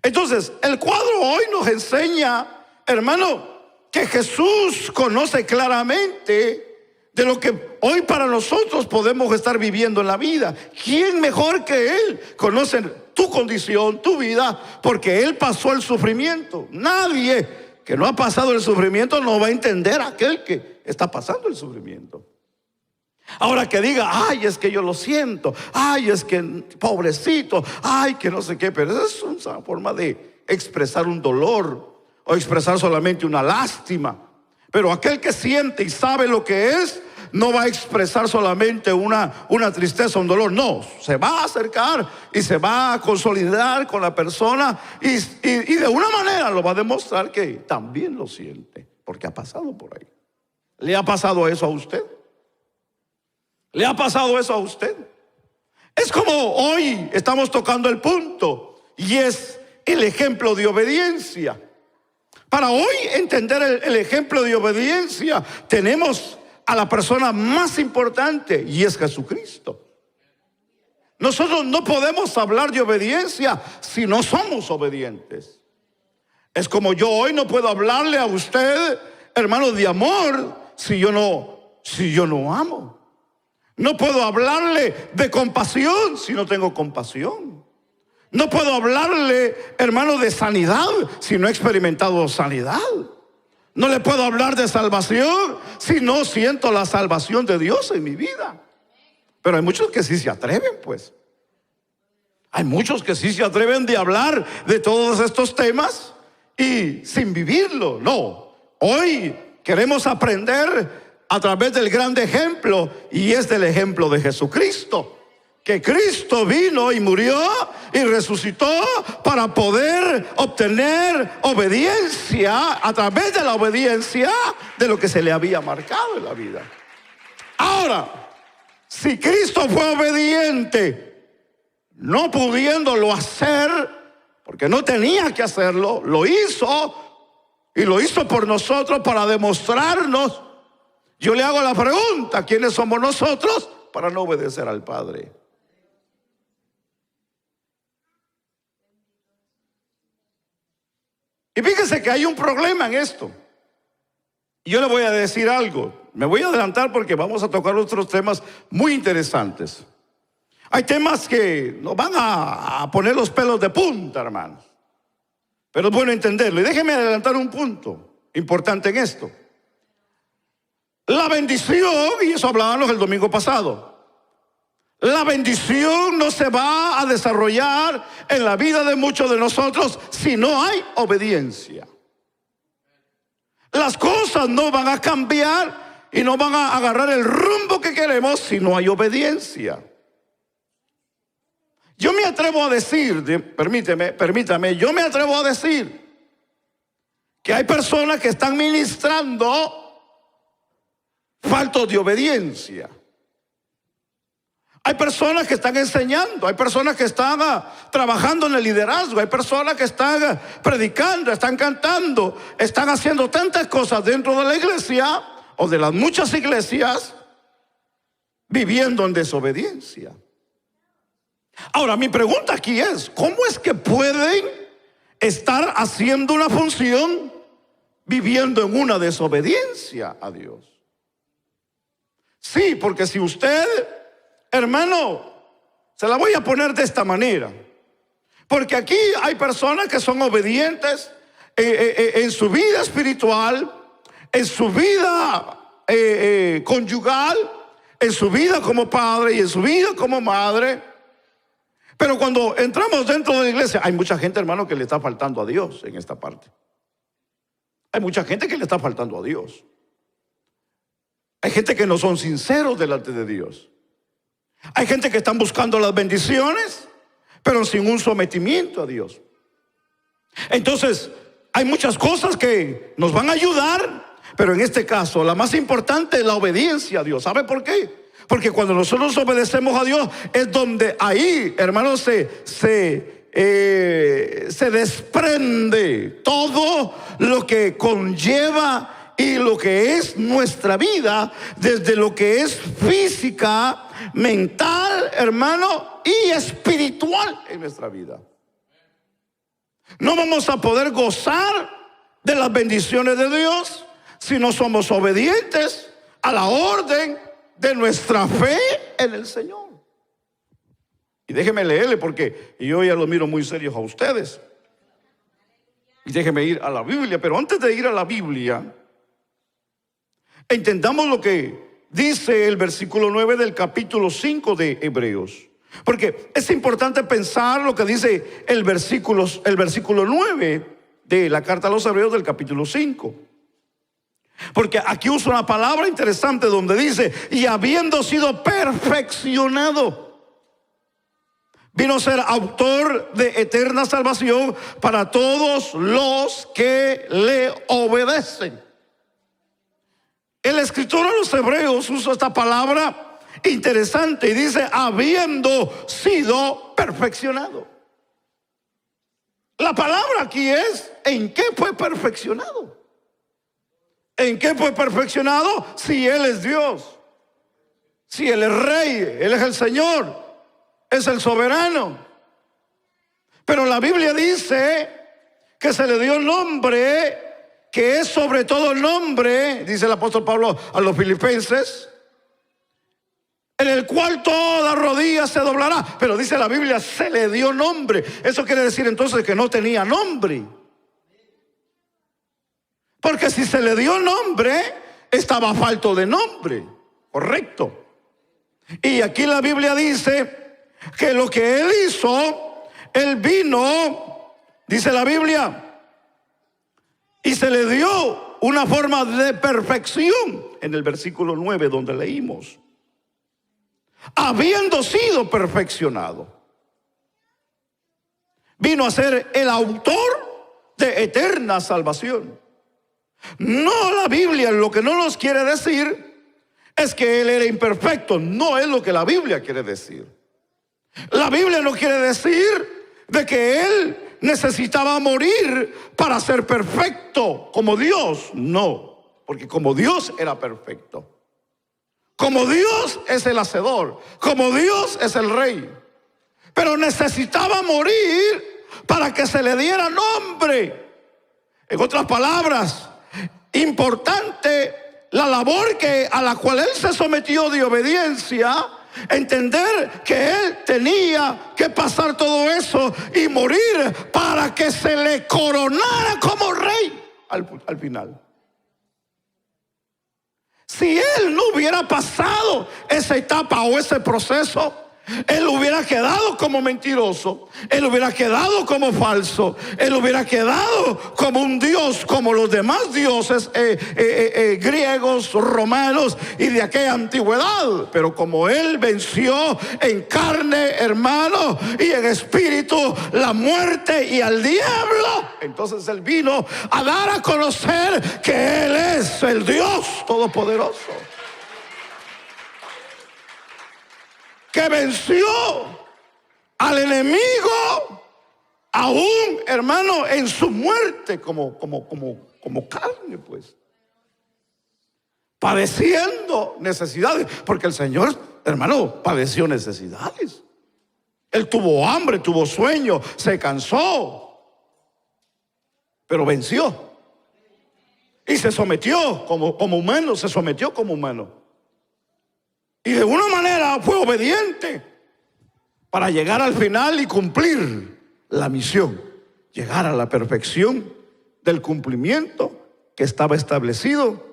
A: Entonces, el cuadro hoy nos enseña, hermano, que Jesús conoce claramente de lo que hoy para nosotros podemos estar viviendo en la vida. ¿Quién mejor que Él conoce tu condición, tu vida? Porque Él pasó el sufrimiento. Nadie que no ha pasado el sufrimiento no va a entender a aquel que está pasando el sufrimiento. Ahora que diga: ay, es que yo lo siento, ay, es que pobrecito, ay, que no sé qué, pero esa es una forma de expresar un dolor o expresar solamente una lástima. Pero aquel que siente y sabe lo que es, no va a expresar solamente una tristeza, un dolor. No, se va a acercar y se va a consolidar con la persona y de una manera lo va a demostrar que también lo siente, porque ha pasado por ahí. ¿Le ha pasado eso a usted? ¿Le ha pasado eso a usted? Es como hoy estamos tocando el punto, y es el ejemplo de obediencia. Para hoy entender el ejemplo de obediencia, tenemos a la persona más importante, y es Jesucristo. Nosotros no podemos hablar de obediencia si no somos obedientes. Es como yo hoy no puedo hablarle a usted, hermano, de amor si yo no amo. No puedo hablarle de compasión si no tengo compasión. No puedo hablarle, hermano, de sanidad si no he experimentado sanidad. No le puedo hablar de salvación si no siento la salvación de Dios en mi vida. Pero hay muchos que sí se atreven, pues. Hay muchos que sí se atreven de hablar de todos estos temas y sin vivirlo. No, hoy queremos aprender a través del grande ejemplo, y es del ejemplo de Jesucristo. Que Cristo vino y murió y resucitó para poder obtener obediencia, a través de la obediencia de lo que se le había marcado en la vida. Ahora, si Cristo fue obediente, no pudiéndolo hacer, porque no tenía que hacerlo, lo hizo, y lo hizo por nosotros para demostrarnos. Yo le hago la pregunta: ¿quiénes somos nosotros para no obedecer al Padre? Y fíjese que hay un problema en esto. Y yo le voy a decir algo. Me voy a adelantar porque vamos a tocar otros temas muy interesantes. Hay temas que nos van a poner los pelos de punta, hermanos. Pero es bueno entenderlo. Y déjeme adelantar un punto importante en esto. La bendición, y eso hablábamos el domingo pasado, la bendición no se va a desarrollar en la vida de muchos de nosotros si no hay obediencia. Las cosas no van a cambiar y no van a agarrar el rumbo que queremos si no hay obediencia. Yo me atrevo a decir, permítame, yo me atrevo a decir que hay personas que están ministrando faltos de obediencia. Hay personas que están enseñando, hay personas que están trabajando en el liderazgo, hay personas que están predicando, están cantando, están haciendo tantas cosas dentro de la iglesia o de las muchas iglesias, viviendo en desobediencia. Ahora, mi pregunta aquí es: ¿cómo es que pueden estar haciendo una función viviendo en una desobediencia a Dios? Sí, porque si usted, hermano, se la voy a poner de esta manera, porque aquí hay personas que son obedientes en su vida espiritual, en su vida conyugal, en su vida como padre y en su vida como madre. Pero cuando entramos dentro de la iglesia, hay mucha gente, hermano, que le está faltando a Dios en esta parte. Hay mucha gente que le está faltando a Dios. Hay gente que no son sinceros delante de Dios. Hay gente que están buscando las bendiciones, pero sin un sometimiento a Dios. Entonces, hay muchas cosas que nos van a ayudar, pero en este caso, la más importante es la obediencia a Dios. ¿Sabe por qué? Porque cuando nosotros obedecemos a Dios, es donde ahí, hermanos, se desprende todo lo que conlleva y lo que es nuestra vida, desde lo que es física, mental, hermano, y espiritual en nuestra vida. No vamos a poder gozar de las bendiciones de Dios si no somos obedientes a la orden de nuestra fe en el Señor. Y déjeme leerle, porque yo ya lo miro muy serios a ustedes. Y déjeme ir a la Biblia. Pero antes de ir a la Biblia, entendamos lo que dice el versículo 9 del capítulo 5 de Hebreos. Porque es importante pensar lo que dice el versículo 9 de la carta a los Hebreos del capítulo 5. Porque aquí usa una palabra interesante donde dice, y habiendo sido perfeccionado, vino a ser autor de eterna salvación para todos los que le obedecen. El escritor a los hebreos usa esta palabra interesante y dice, habiendo sido perfeccionado. La palabra aquí es, ¿en qué fue perfeccionado? ¿En qué fue perfeccionado? Si Él es Dios, si Él es Rey, Él es el Señor, es el soberano. Pero la Biblia dice que se le dio el nombre que es sobre todo el nombre, dice el apóstol Pablo a los filipenses, en el cual toda rodilla se doblará. Pero dice la Biblia, se le dio nombre. Eso quiere decir entonces que no tenía nombre. Porque si se le dio nombre, estaba falto de nombre. Correcto. Y aquí la Biblia dice que lo que Él hizo, Él vino, dice la Biblia, y se le dio una forma de perfección en el versículo 9 donde leímos. Habiendo sido perfeccionado, vino a ser el autor de eterna salvación. No, la Biblia lo que no nos quiere decir es que Él era imperfecto. No es lo que la Biblia quiere decir. La Biblia no quiere decir de que Él necesitaba morir para ser perfecto como Dios. No, porque como Dios era perfecto. Como Dios es el hacedor, como Dios es el rey. Pero necesitaba morir para que se le diera nombre. En otras palabras, importante la labor a la cual Él se sometió de obediencia. Entender que Él tenía que pasar todo eso y morir para que se le coronara como rey al final. Si Él no hubiera pasado esa etapa o ese proceso, Él hubiera quedado como mentiroso, Él hubiera quedado como falso, Él hubiera quedado como un dios, como los demás dioses griegos, romanos y de aquella antigüedad. Pero como Él venció en carne, hermano, y en espíritu la muerte y al diablo, entonces Él vino a dar a conocer que Él es el Dios Todopoderoso, que venció al enemigo aún, hermano, en su muerte como carne, pues. Padeciendo necesidades, porque el Señor, hermano, padeció necesidades. Él tuvo hambre, tuvo sueño, se cansó, pero venció. Y se sometió como humano, se sometió como humano. Y de una manera fue obediente para llegar al final y cumplir la misión. Llegar a la perfección del cumplimiento que estaba establecido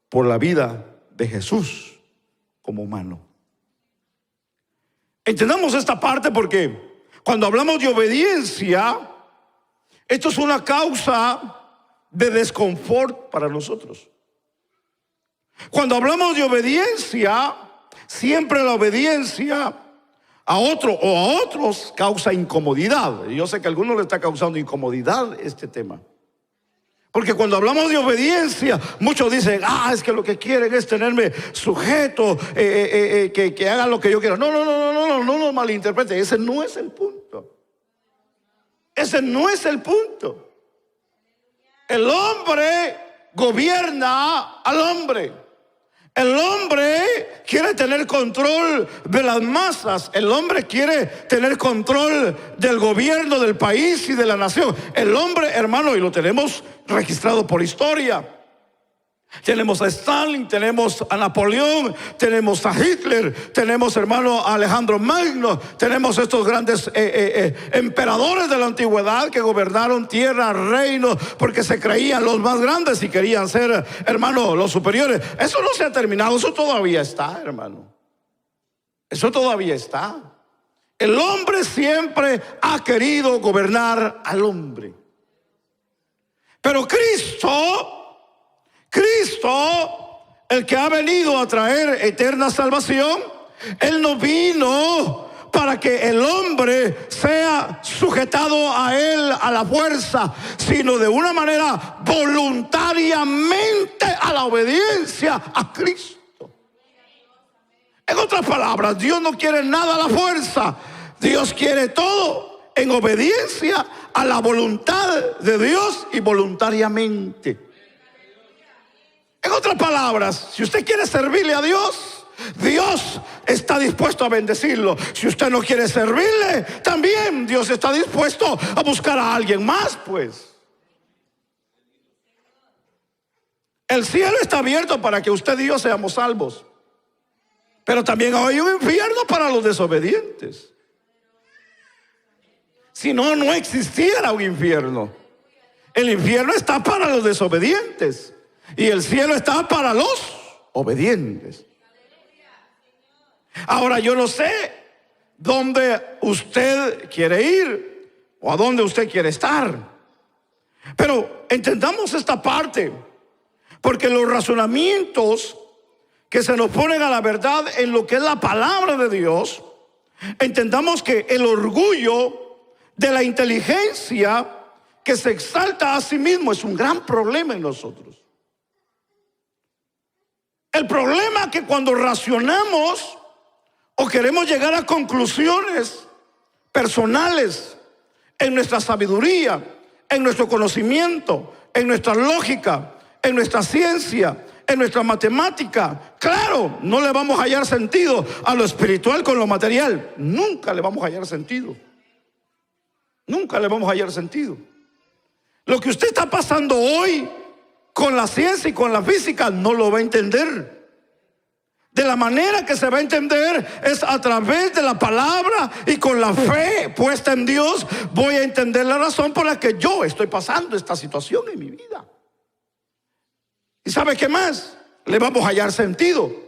A: por la vida de Jesús como humano. Entendamos esta parte porque cuando hablamos de obediencia, esto es una causa de desconfort para nosotros. Cuando hablamos de obediencia, siempre la obediencia a otro o a otros causa incomodidad. Yo sé que a algunos le está causando incomodidad este tema. Porque cuando hablamos de obediencia, muchos dicen, es que lo que quieren es tenerme sujeto, que hagan lo que yo quiera. No malinterprete, ese no es el punto. Ese no es el punto. El hombre gobierna al hombre. El hombre quiere tener control de las masas. El hombre quiere tener control del gobierno del país y de la nación. El hombre, hermano, y lo tenemos registrado por historia. Tenemos a Stalin, tenemos a Napoleón, tenemos a Hitler, tenemos, hermano, a Alejandro Magno, tenemos estos grandes emperadores de la antigüedad que gobernaron tierra, reino, porque se creían los más grandes y querían ser, hermano, los superiores. Eso no se ha terminado, eso todavía está, hermano. Eso todavía está. El hombre siempre ha querido gobernar al hombre. Pero Cristo Cristo, el que ha venido a traer eterna salvación, Él no vino para que el hombre sea sujetado a Él a la fuerza, sino de una manera voluntariamente a la obediencia a Cristo. En otras palabras, Dios no quiere nada a la fuerza. Dios quiere todo en obediencia a la voluntad de Dios y voluntariamente. En otras palabras, si usted quiere servirle a Dios, Dios está dispuesto a bendecirlo. Si usted no quiere servirle, también Dios está dispuesto a buscar a alguien más, pues. El cielo está abierto para que usted y yo seamos salvos. Pero también hay un infierno para los desobedientes. Si no, no existiera un infierno. El infierno está para los desobedientes y el cielo está para los obedientes. Ahora, yo no sé dónde usted quiere ir o a dónde usted quiere estar, pero entendamos esta parte, porque los razonamientos que se nos ponen a la verdad en lo que es la palabra de Dios, entendamos que el orgullo de la inteligencia que se exalta a sí mismo es un gran problema en nosotros. El problema es que cuando racionamos o queremos llegar a conclusiones personales en nuestra sabiduría, en nuestro conocimiento, en nuestra lógica, en nuestra ciencia, en nuestra matemática, claro, no le vamos a hallar sentido a lo espiritual con lo material. Nunca le vamos a hallar sentido. Nunca le vamos a hallar sentido. Lo que usted está pasando hoy con la ciencia y con la física no lo va a entender. De la manera que se va a entender es a través de la palabra y con la fe puesta en Dios. Voy a entender la razón por la que yo estoy pasando esta situación en mi vida. ¿Y sabe qué más? Le vamos a hallar sentido.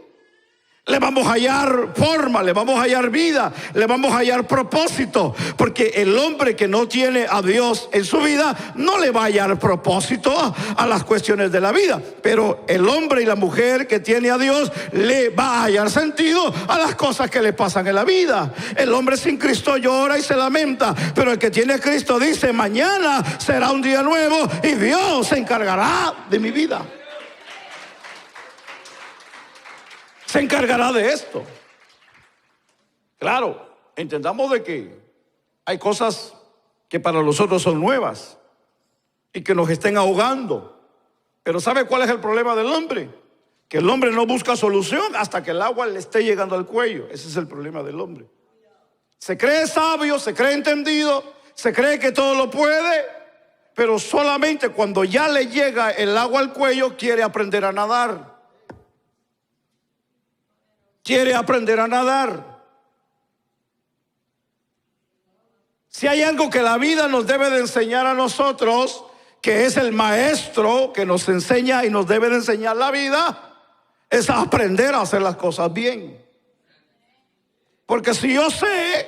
A: Le vamos a hallar forma, le vamos a hallar vida, le vamos a hallar propósito. Porque el hombre que no tiene a Dios en su vida no le va a hallar propósito a las cuestiones de la vida. Pero el hombre y la mujer que tiene a Dios le va a hallar sentido a las cosas que le pasan en la vida. El hombre sin Cristo llora y se lamenta, pero el que tiene a Cristo dice: mañana será un día nuevo y Dios se encargará de mi vida. Se encargará de esto. Claro, entendamos de que hay cosas que para nosotros son nuevas y que nos estén ahogando. Pero ¿sabe cuál es el problema del hombre? Que el hombre no busca solución hasta que el agua le esté llegando al cuello. Ese es el problema del hombre. Se cree sabio, se cree entendido, se cree que todo lo puede, pero solamente cuando ya le llega el agua al cuello quiere aprender a nadar. Quiere aprender a nadar. Si hay algo que la vida nos debe de enseñar a nosotros, que es el maestro que nos enseña y nos debe de enseñar la vida, es aprender a hacer las cosas bien. Porque si yo sé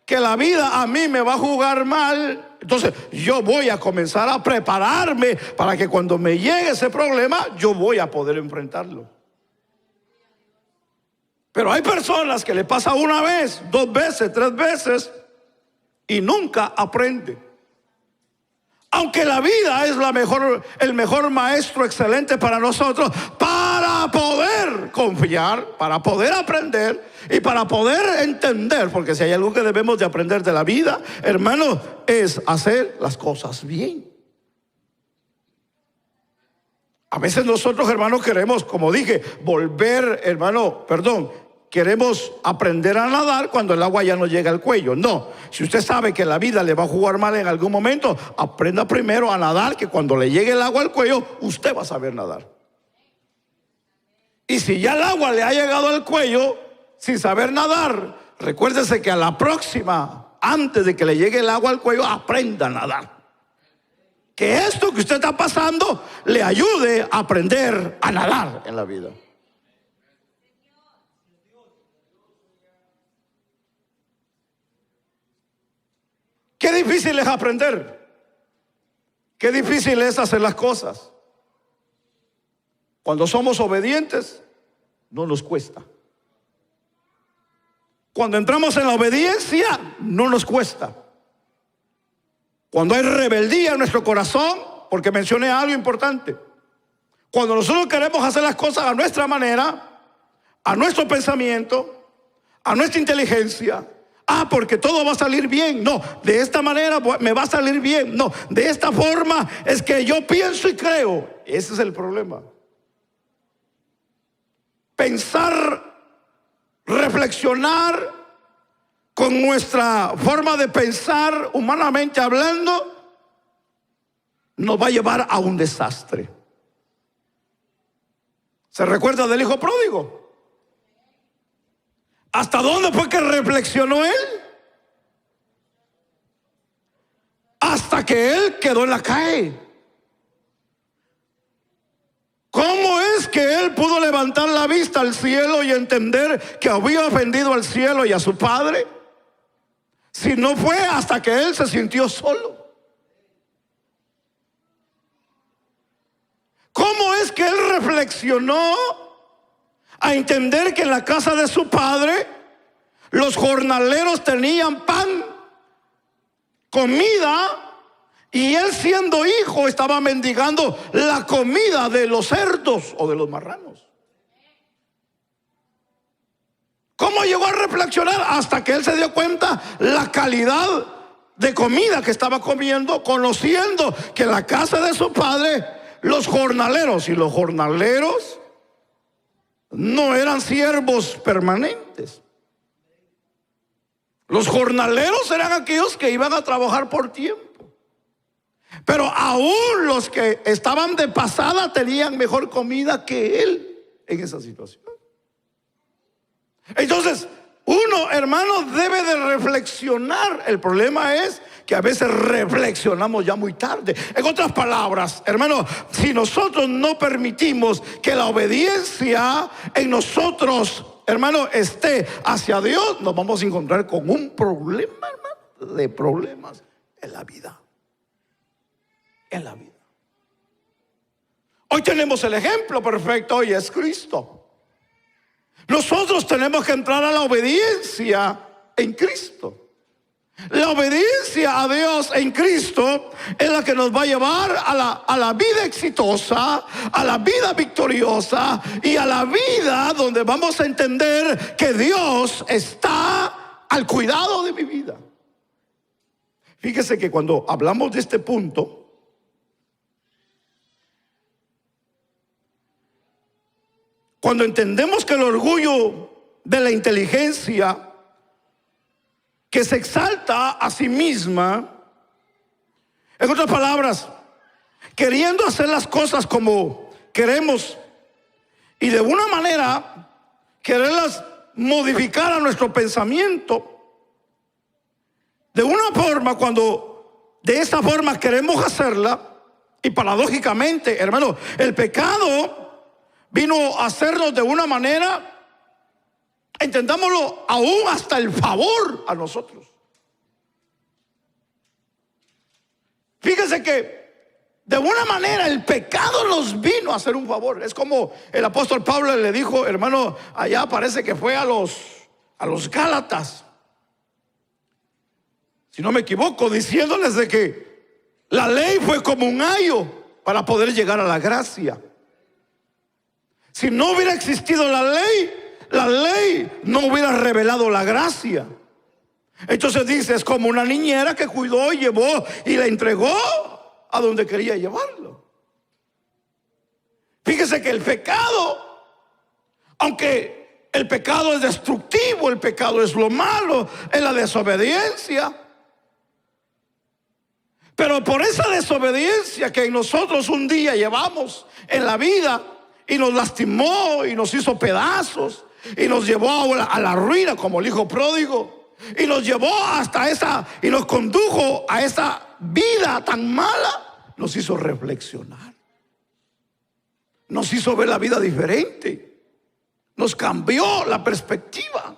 A: que la vida a mí me va a jugar mal, entonces yo voy a comenzar a prepararme para que cuando me llegue ese problema, yo voy a poder enfrentarlo. Pero hay personas que le pasa una vez, 2 veces, 3 veces y nunca aprende. Aunque la vida es el mejor maestro excelente para nosotros, para poder confiar, para poder aprender y para poder entender, porque si hay algo que debemos de aprender de la vida, hermano, es hacer las cosas bien. A veces nosotros, hermanos, queremos, como dije, queremos aprender a nadar cuando el agua ya no llega al cuello. No, si usted sabe que la vida le va a jugar mal en algún momento, aprenda primero a nadar, que cuando le llegue el agua al cuello, usted va a saber nadar. Y si ya el agua le ha llegado al cuello sin saber nadar, recuérdese que a la próxima, antes de que le llegue el agua al cuello, aprenda a nadar. Que esto que usted está pasando le ayude a aprender a nadar en la vida. Qué difícil es aprender. Qué difícil es hacer las cosas. Cuando somos obedientes, no nos cuesta. Cuando entramos en la obediencia, no nos cuesta. Cuando hay rebeldía en nuestro corazón, porque mencioné algo importante, cuando nosotros queremos hacer las cosas a nuestra manera, a nuestro pensamiento, a nuestra inteligencia, porque todo va a salir bien. No, de esta manera me va a salir bien. No, de esta forma es que yo pienso y creo. Ese es el problema. Pensar, reflexionar con nuestra forma de pensar, humanamente hablando, nos va a llevar a un desastre. ¿Se recuerda del hijo pródigo? ¿Hasta dónde fue que reflexionó él? Hasta que él quedó en la calle. ¿Cómo es que él pudo levantar la vista al cielo y entender que había ofendido al cielo y a su padre? Si no fue hasta que él se sintió solo. ¿Cómo es que él reflexionó a entender que en la casa de su padre los jornaleros tenían pan, comida, y él siendo hijo estaba mendigando la comida de los cerdos o de los marranos? ¿Cómo llegó a reflexionar? Hasta que él se dio cuenta la calidad de comida que estaba comiendo, conociendo que en la casa de su padre los jornaleros, y los jornaleros no eran siervos permanentes. Los jornaleros eran aquellos que iban a trabajar por tiempo. Pero aún los que estaban de pasada tenían mejor comida que él en esa situación. Entonces, uno, hermano, debe de reflexionar. El problema es que a veces reflexionamos ya muy tarde. En otras palabras, hermano, si nosotros no permitimos que la obediencia en nosotros, hermano, esté hacia Dios, nos vamos a encontrar con un problema, hermano, de problemas en la vida. En la vida. Hoy tenemos el ejemplo perfecto y es Cristo. Nosotros tenemos que entrar a la obediencia en Cristo. La obediencia a Dios en Cristo es la que nos va a llevar a la vida exitosa, a la vida victoriosa y a la vida donde vamos a entender que Dios está al cuidado de mi vida. Fíjese que cuando hablamos de este punto, cuando entendemos que el orgullo de la inteligencia que se exalta a sí misma, en otras palabras, queriendo hacer las cosas como queremos y de una manera quererlas modificar a nuestro pensamiento, de una forma, cuando de esa forma queremos hacerla, y paradójicamente, hermano, el pecado vino a hacernos de una manera, entendámoslo, aún hasta el favor a nosotros. Fíjense que de una manera el pecado nos vino a hacer un favor. Es como el apóstol Pablo le dijo, hermano, allá parece que fue a los Gálatas, si no me equivoco, diciéndoles de que la ley fue como un ayo para poder llegar a la gracia. Si no hubiera existido la ley no hubiera revelado la gracia. Entonces dice, es como una niñera que cuidó y llevó y la entregó a donde quería llevarlo. Fíjese que el pecado, aunque el pecado es destructivo, el pecado es lo malo, es la desobediencia. Pero por esa desobediencia que nosotros un día llevamos en la vida, y nos lastimó y nos hizo pedazos y nos llevó a la ruina como el hijo pródigo, y nos llevó hasta esa y nos condujo a esa vida tan mala, nos hizo reflexionar, nos hizo ver la vida diferente, nos cambió la perspectiva,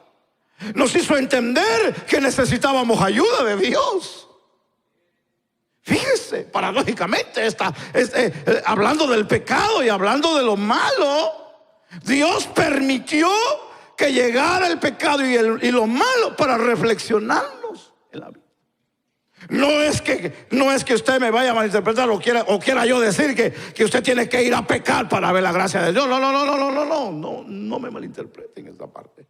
A: nos hizo entender que necesitábamos ayuda de Dios. Fíjese. dice, paradójicamente, hablando del pecado y hablando de lo malo, Dios permitió que llegara el pecado y lo malo para reflexionarnos en la vida. No es que usted me vaya a malinterpretar o quiera yo decir que usted tiene que ir a pecar para ver la gracia de Dios. No me malinterpreten esta parte.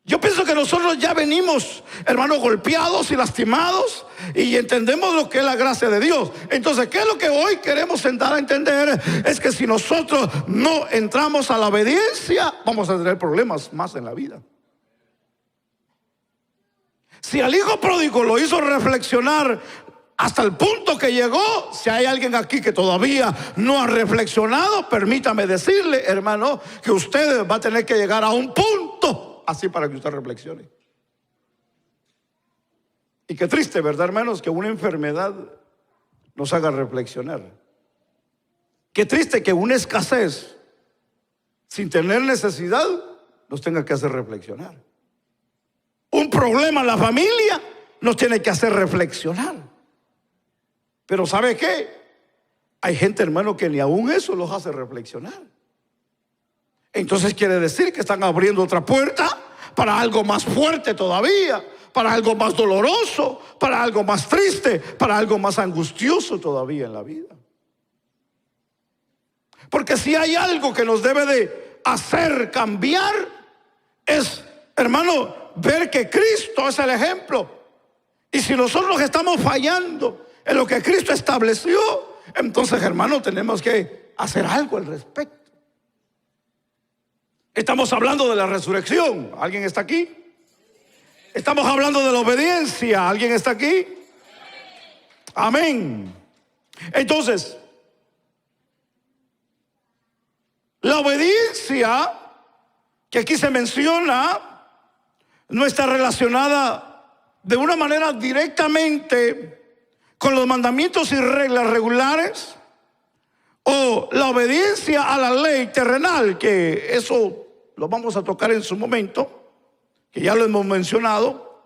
A: Yo pienso que nosotros ya venimos, hermanos, golpeados y lastimados y entendemos lo que es la gracia de Dios. Entonces, ¿qué es lo que hoy queremos sentar a entender? Es que si nosotros no entramos a la obediencia, vamos a tener problemas más en la vida. Si al hijo pródigo lo hizo reflexionar hasta el punto que llegó, si hay alguien aquí que todavía no ha reflexionado, permítame decirle, hermano, que usted va a tener que llegar a un punto así para que usted reflexione. Y qué triste, ¿verdad, hermanos? Que una enfermedad nos haga reflexionar. Qué triste que una escasez, sin tener necesidad, nos tenga que hacer reflexionar. Un problema en la familia nos tiene que hacer reflexionar. Pero ¿sabe qué? Hay gente, hermano, que ni aún eso los hace reflexionar. Entonces quiere decir que están abriendo otra puerta para algo más fuerte todavía, para algo más doloroso, para algo más triste, para algo más angustioso todavía en la vida. Porque si hay algo que nos debe de hacer cambiar, es, hermano, ver que Cristo es el ejemplo. Y si nosotros estamos fallando en lo que Cristo estableció, entonces, hermano, tenemos que hacer algo al respecto. Estamos hablando de la resurrección. ¿Alguien está aquí? Estamos hablando de la obediencia. ¿Alguien está aquí? Amén. Entonces, la obediencia que aquí se menciona no está relacionada de una manera directamente con los mandamientos y reglas regulares o la obediencia a la ley terrenal, que eso lo vamos a tocar en su momento, que ya lo hemos mencionado.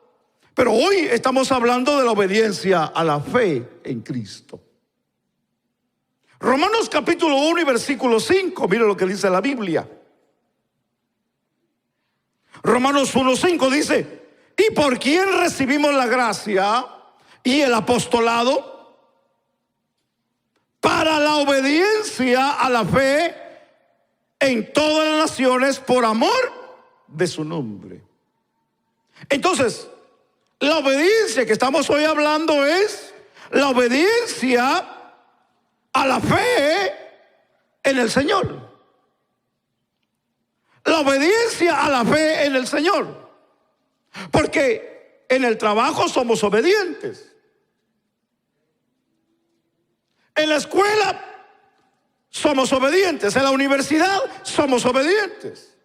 A: Pero hoy estamos hablando de la obediencia a la fe en Cristo. Romanos capítulo 1 y versículo 5, mire lo que dice la Biblia. Romanos 1:5 dice: ¿y por quién recibimos la gracia y el apostolado? Para la obediencia a la fe en todas las naciones por amor de su nombre. Entonces, la obediencia que estamos hoy hablando es la obediencia a la fe en el Señor. La obediencia a la fe en el Señor. Porque en el trabajo somos obedientes. En la escuela somos obedientes. En la universidad somos obedientes.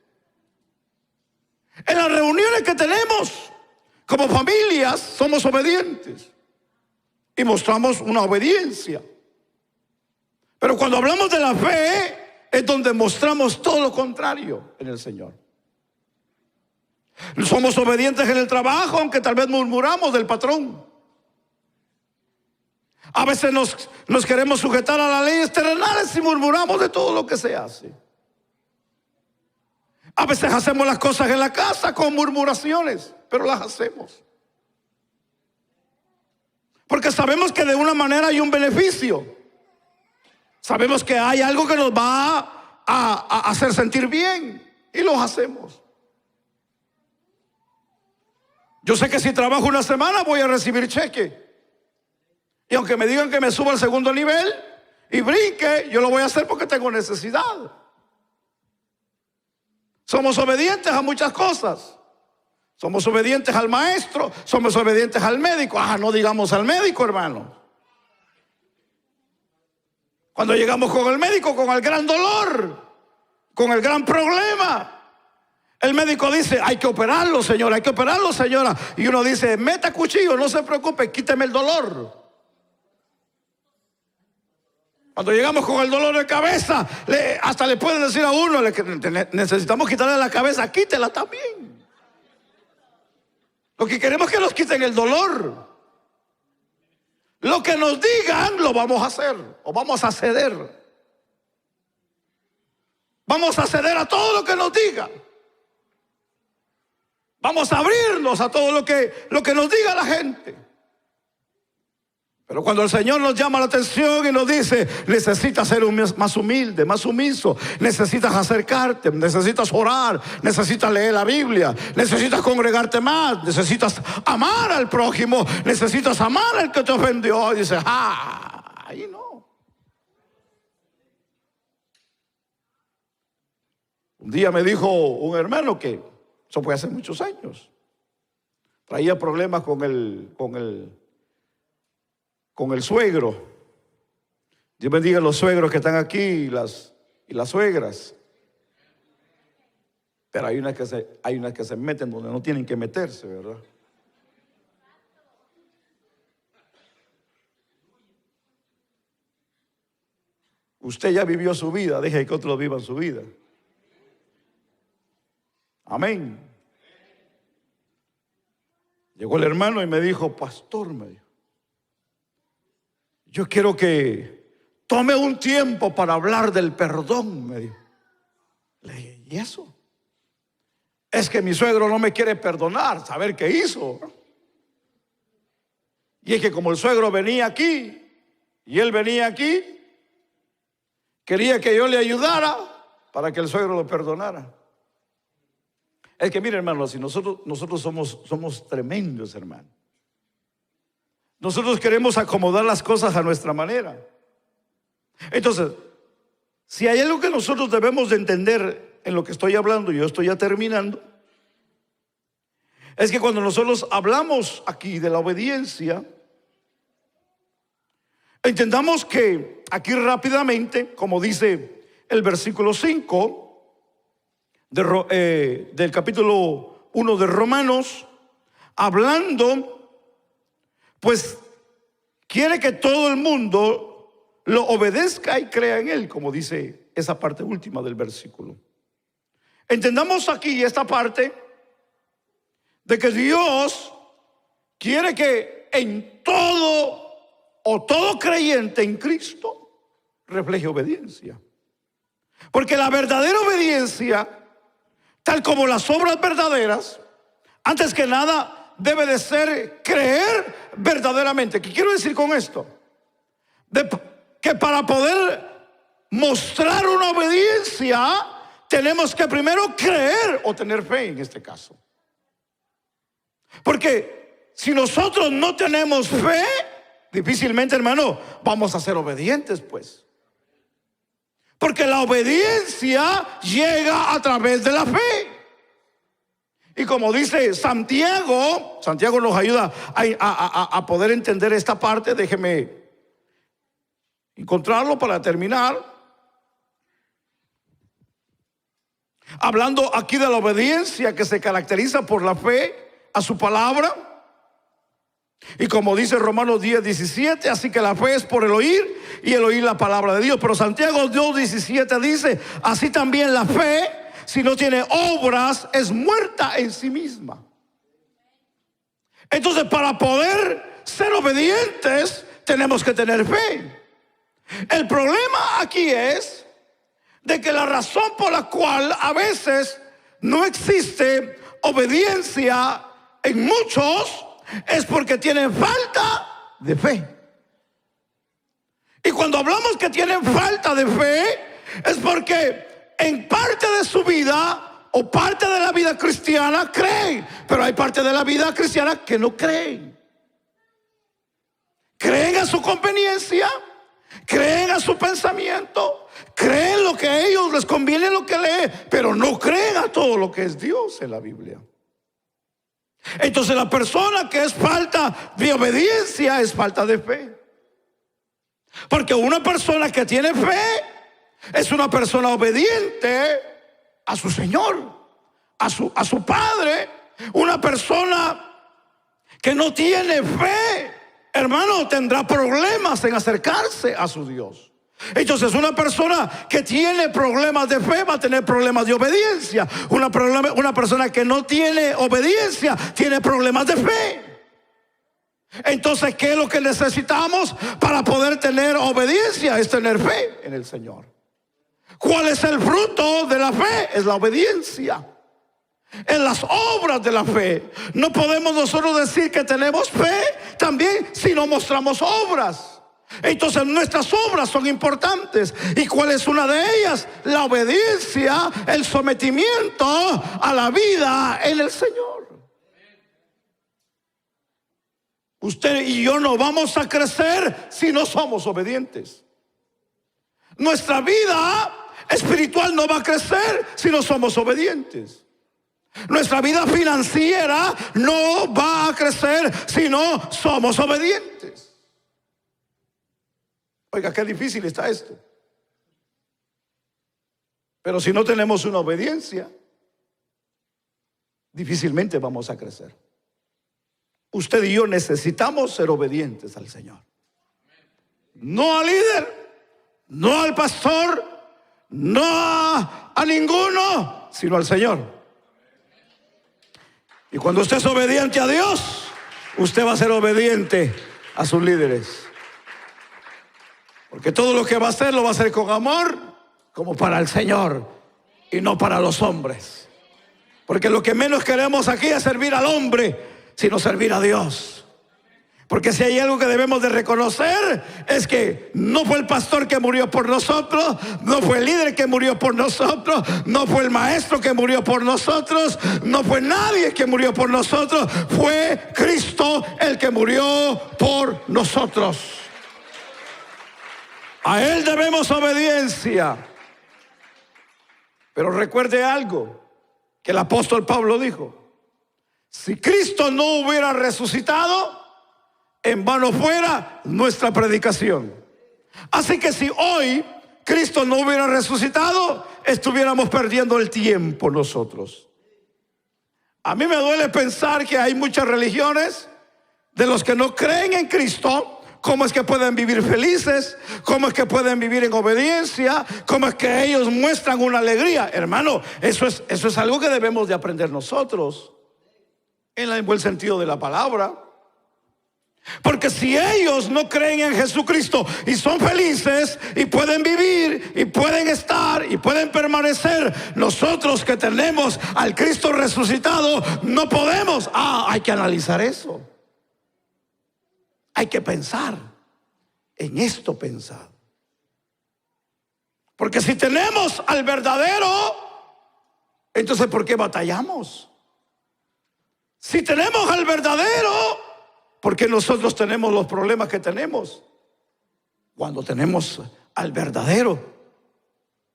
A: En las reuniones que tenemos como familias somos obedientes. Y mostramos una obediencia. Pero cuando hablamos de la fe, es donde mostramos todo lo contrario en el Señor. Somos obedientes en el trabajo, aunque tal vez murmuramos del patrón. A veces nos queremos sujetar a las leyes terrenales y murmuramos de todo lo que se hace. A veces hacemos las cosas en la casa con murmuraciones, pero las hacemos. Porque sabemos que de una manera hay un beneficio. Sabemos que hay algo que nos va a hacer sentir bien y los hacemos. Yo sé que si trabajo una semana voy a recibir cheque. Y aunque me digan que me suba al segundo nivel y brinque, yo lo voy a hacer porque tengo necesidad. Somos obedientes a muchas cosas. Somos obedientes al maestro, somos obedientes al médico. No digamos al médico, hermano. Cuando llegamos con el médico, con el gran dolor, con el gran problema, el médico dice: hay que operarlo, señora, hay que operarlo, señora. Y uno dice: meta cuchillo, no se preocupe, quíteme el dolor. Cuando llegamos con el dolor de cabeza, hasta le pueden decir a uno: necesitamos quitarle la cabeza, quítela también. Lo que queremos es que nos quiten el dolor. lo que nos digan lo vamos a hacer o vamos a ceder. Vamos a ceder a todo lo que nos digan. Vamos a abrirnos a todo lo que nos diga la gente. Pero cuando el Señor nos llama la atención y nos dice, necesitas ser más humilde, más sumiso, necesitas acercarte, necesitas orar, necesitas leer la Biblia, necesitas congregarte más, necesitas amar al prójimo, necesitas amar al que te ofendió, y dice, ahí no. Un día me dijo un hermano que, eso fue hace muchos años, traía problemas con el suegro. Dios bendiga a los suegros que están aquí y las suegras. Pero hay unas que se meten donde no tienen que meterse, ¿verdad? Usted ya vivió su vida, deje que otros vivan su vida. Amén. Llegó el hermano y me dijo, pastor, me dijo, yo quiero que tome un tiempo para hablar del perdón, me dijo. Le dije, ¿y eso? Es que mi suegro no me quiere perdonar, saber qué hizo. Y es que como el suegro venía aquí y él venía aquí, quería que yo le ayudara para que el suegro lo perdonara. Es que mire, hermano, si nosotros somos tremendos, hermano. Nosotros queremos acomodar las cosas a nuestra manera. Entonces, si hay algo que nosotros debemos de entender en lo que estoy hablando, yo estoy ya terminando, es que cuando nosotros hablamos aquí de la obediencia, entendamos que aquí rápidamente, como dice el versículo 5 del capítulo 1 de Romanos, hablando, pues quiere que todo el mundo lo obedezca y crea en él, como dice esa parte última del versículo. Entendamos aquí esta parte de que Dios quiere que en todo o todo creyente en Cristo refleje obediencia. Porque la verdadera obediencia, tal como las obras verdaderas, antes que nada debe de ser creer verdaderamente. ¿Qué quiero decir con esto? Que para poder mostrar una obediencia tenemos que primero creer o tener fe en este caso. Porque si nosotros no tenemos fe, difícilmente, hermano, vamos a ser obedientes, pues. Porque la obediencia llega a través de la fe. Y como dice Santiago nos ayuda a poder entender esta parte. Déjeme encontrarlo para terminar. Hablando aquí de la obediencia que se caracteriza por la fe a su palabra. Y como dice Romanos 10:17, así que la fe es por el oír y el oír la palabra de Dios. Pero Santiago 2:17 dice, así también la fe, si no tiene obras, es muerta en sí misma. Entonces, para poder ser obedientes, tenemos que tener fe. El problema aquí es de que la razón por la cual a veces no existe obediencia en muchos es porque tienen falta de fe. Y cuando hablamos que tienen falta de fe, es porque en parte de su vida o parte de la vida cristiana creen, pero hay parte de la vida cristiana que no creen. Creen a su conveniencia, creen a su pensamiento, creen lo que a ellos les conviene, lo que leen, pero no creen a todo lo que es Dios en la Biblia. Entonces la persona que es falta de obediencia es falta de fe. Porque una persona que tiene fe es una persona obediente a su Señor, a su Padre. Una persona que no tiene fe, hermano, tendrá problemas en acercarse a su Dios. Entonces una persona que tiene problemas de fe va a tener problemas de obediencia. Una persona que no tiene obediencia tiene problemas de fe. Entonces, ¿qué es lo que necesitamos para poder tener obediencia? Es tener fe en el Señor. ¿Cuál es el fruto de la fe? Es la obediencia. En las obras de la fe. No podemos nosotros decir que tenemos fe también si no mostramos obras. Entonces nuestras obras son importantes. ¿Y cuál es una de ellas? La obediencia, el sometimiento a la vida en el Señor. Usted y yo no vamos a crecer si no somos obedientes. Nuestra vida espiritual no va a crecer si no somos obedientes. Nuestra vida financiera no va a crecer si no somos obedientes. Oiga, qué difícil está esto. Pero si no tenemos una obediencia, difícilmente vamos a crecer. Usted y yo necesitamos ser obedientes al Señor. No al líder, no al pastor, no a ninguno, sino al Señor. Y cuando usted es obediente a Dios, usted va a ser obediente a sus líderes. Porque todo lo que va a hacer, lo va a hacer con amor, como para el Señor y no para los hombres. Porque lo que menos queremos aquí es servir al hombre, sino servir a Dios. Porque si hay algo que debemos de reconocer, es que no fue el pastor que murió por nosotros, no fue el líder que murió por nosotros, no fue el maestro que murió por nosotros, no fue nadie que murió por nosotros, fue Cristo el que murió por nosotros. A Él debemos obediencia. Pero recuerde algo que el apóstol Pablo dijo: si Cristo no hubiera resucitado, en vano fuera nuestra predicación. Así que si hoy Cristo no hubiera resucitado, estuviéramos perdiendo el tiempo nosotros. A mí me duele pensar que hay muchas religiones de los que no creen en Cristo. ¿Cómo es que pueden vivir felices? ¿Cómo es que pueden vivir en obediencia? ¿Cómo es que ellos muestran una alegría? Hermano, eso es algo que debemos de aprender nosotros, en el buen sentido de la palabra. Porque si ellos no creen en Jesucristo y son felices y pueden vivir y pueden estar y pueden permanecer, nosotros que tenemos al Cristo resucitado no podemos. Hay que analizar eso. Hay que pensar en esto pensado. Porque si tenemos al verdadero, entonces ¿por qué batallamos? Si tenemos al verdadero, ¿por qué nosotros tenemos los problemas que tenemos? Cuando tenemos al verdadero.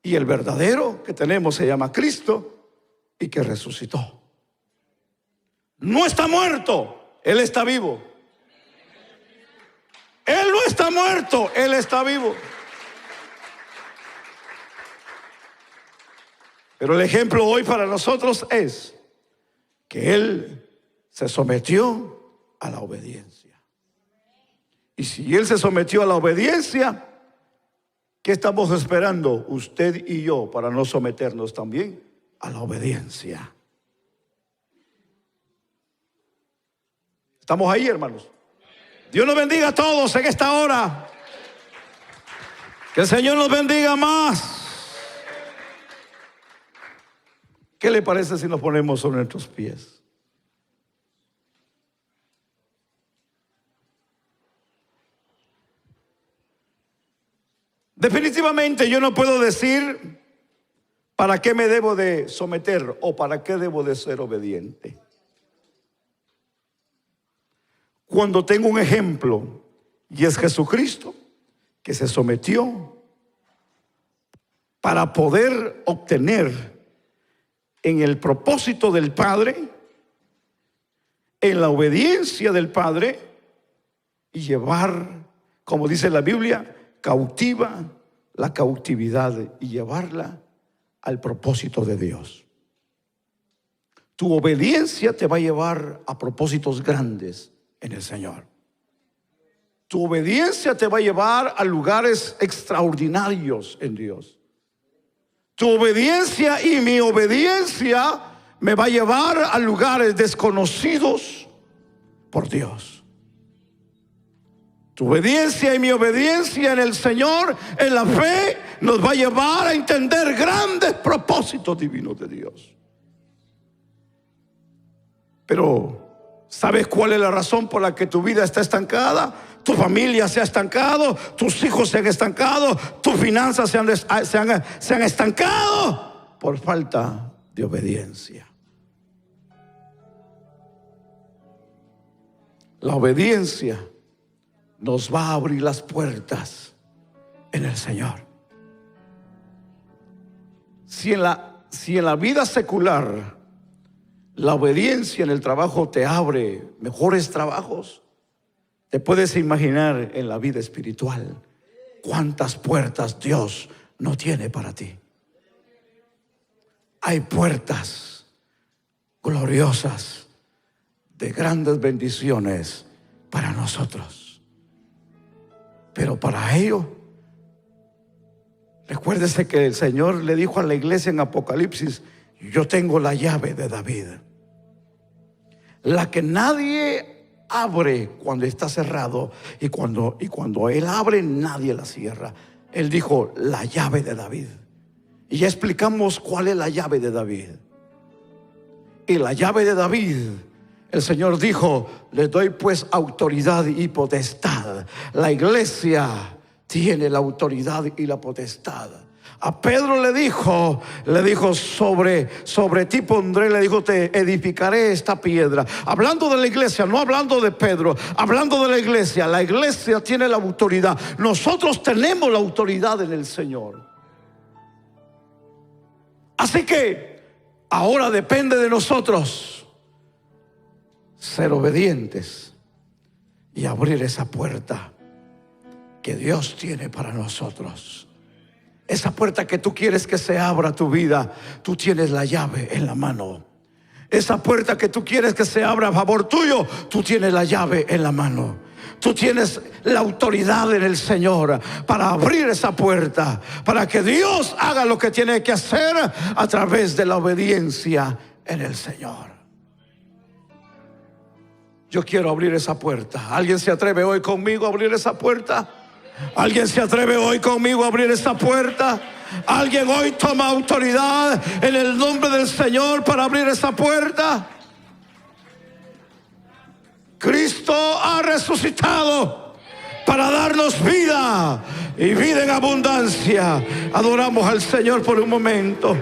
A: Y el verdadero que tenemos se llama Cristo y que resucitó. No está muerto, Él está vivo. Él no está muerto, Él está vivo. Pero el ejemplo hoy para nosotros es que Él se sometió a la obediencia. Y si Él se sometió a la obediencia, ¿qué estamos esperando usted y yo para no someternos también a la obediencia? ¿Estamos ahí, hermanos? Dios nos bendiga a todos en esta hora. Que el Señor nos bendiga más. ¿Qué le parece si nos ponemos sobre nuestros pies? Definitivamente yo no puedo decir para qué me debo de someter o para qué debo de ser obediente. Cuando tengo un ejemplo, y es Jesucristo, que se sometió para poder obtener en el propósito del Padre, en la obediencia del Padre, y llevar, como dice la Biblia, cautiva la cautividad y llevarla al propósito de Dios. Tu obediencia te va a llevar a propósitos grandes en el Señor. Tu obediencia te va a llevar a lugares extraordinarios en Dios. Tu obediencia y mi obediencia me va a llevar a lugares desconocidos por Dios. Tu obediencia y mi obediencia en el Señor, en la fe, nos va a llevar a entender grandes propósitos divinos de Dios. Pero, ¿sabes cuál es la razón por la que tu vida está estancada? Tu familia se ha estancado, tus hijos se han estancado, tus finanzas se han estancado por falta de obediencia. La obediencia nos va a abrir las puertas en el Señor. Si en la vida secular la obediencia en el trabajo te abre mejores trabajos, te puedes imaginar en la vida espiritual cuántas puertas Dios no tiene para ti. Hay puertas gloriosas de grandes bendiciones para nosotros. Pero para ello, recuérdese que el Señor le dijo a la iglesia en Apocalipsis: yo tengo la llave de David, la que nadie abre cuando está cerrado, y cuando Él abre nadie la cierra. Él dijo la llave de David, y ya explicamos cuál es la llave de David. Y la llave de David, el Señor dijo: les doy pues autoridad y potestad. La iglesia tiene la autoridad y la potestad. A Pedro le dijo sobre ti pondré, le dijo, te edificaré esta piedra. Hablando de la iglesia, no hablando de Pedro, hablando de la iglesia tiene la autoridad. Nosotros tenemos la autoridad en el Señor. Así que ahora depende de nosotros ser obedientes y abrir esa puerta que Dios tiene para nosotros. Esa puerta que tú quieres que se abra tu vida, tú tienes la llave en la mano. Esa puerta que tú quieres que se abra a favor tuyo, tú tienes la llave en la mano. Tú tienes la autoridad en el Señor para abrir esa puerta, para que Dios haga lo que tiene que hacer a través de la obediencia en el Señor. Yo quiero abrir esa puerta. ¿Alguien se atreve hoy conmigo a abrir esa puerta? ¿Alguien se atreve hoy conmigo a abrir esta puerta? ¿Alguien hoy toma autoridad en el nombre del Señor para abrir esa puerta? Cristo ha resucitado para darnos vida y vida en abundancia. Adoramos al Señor por un momento.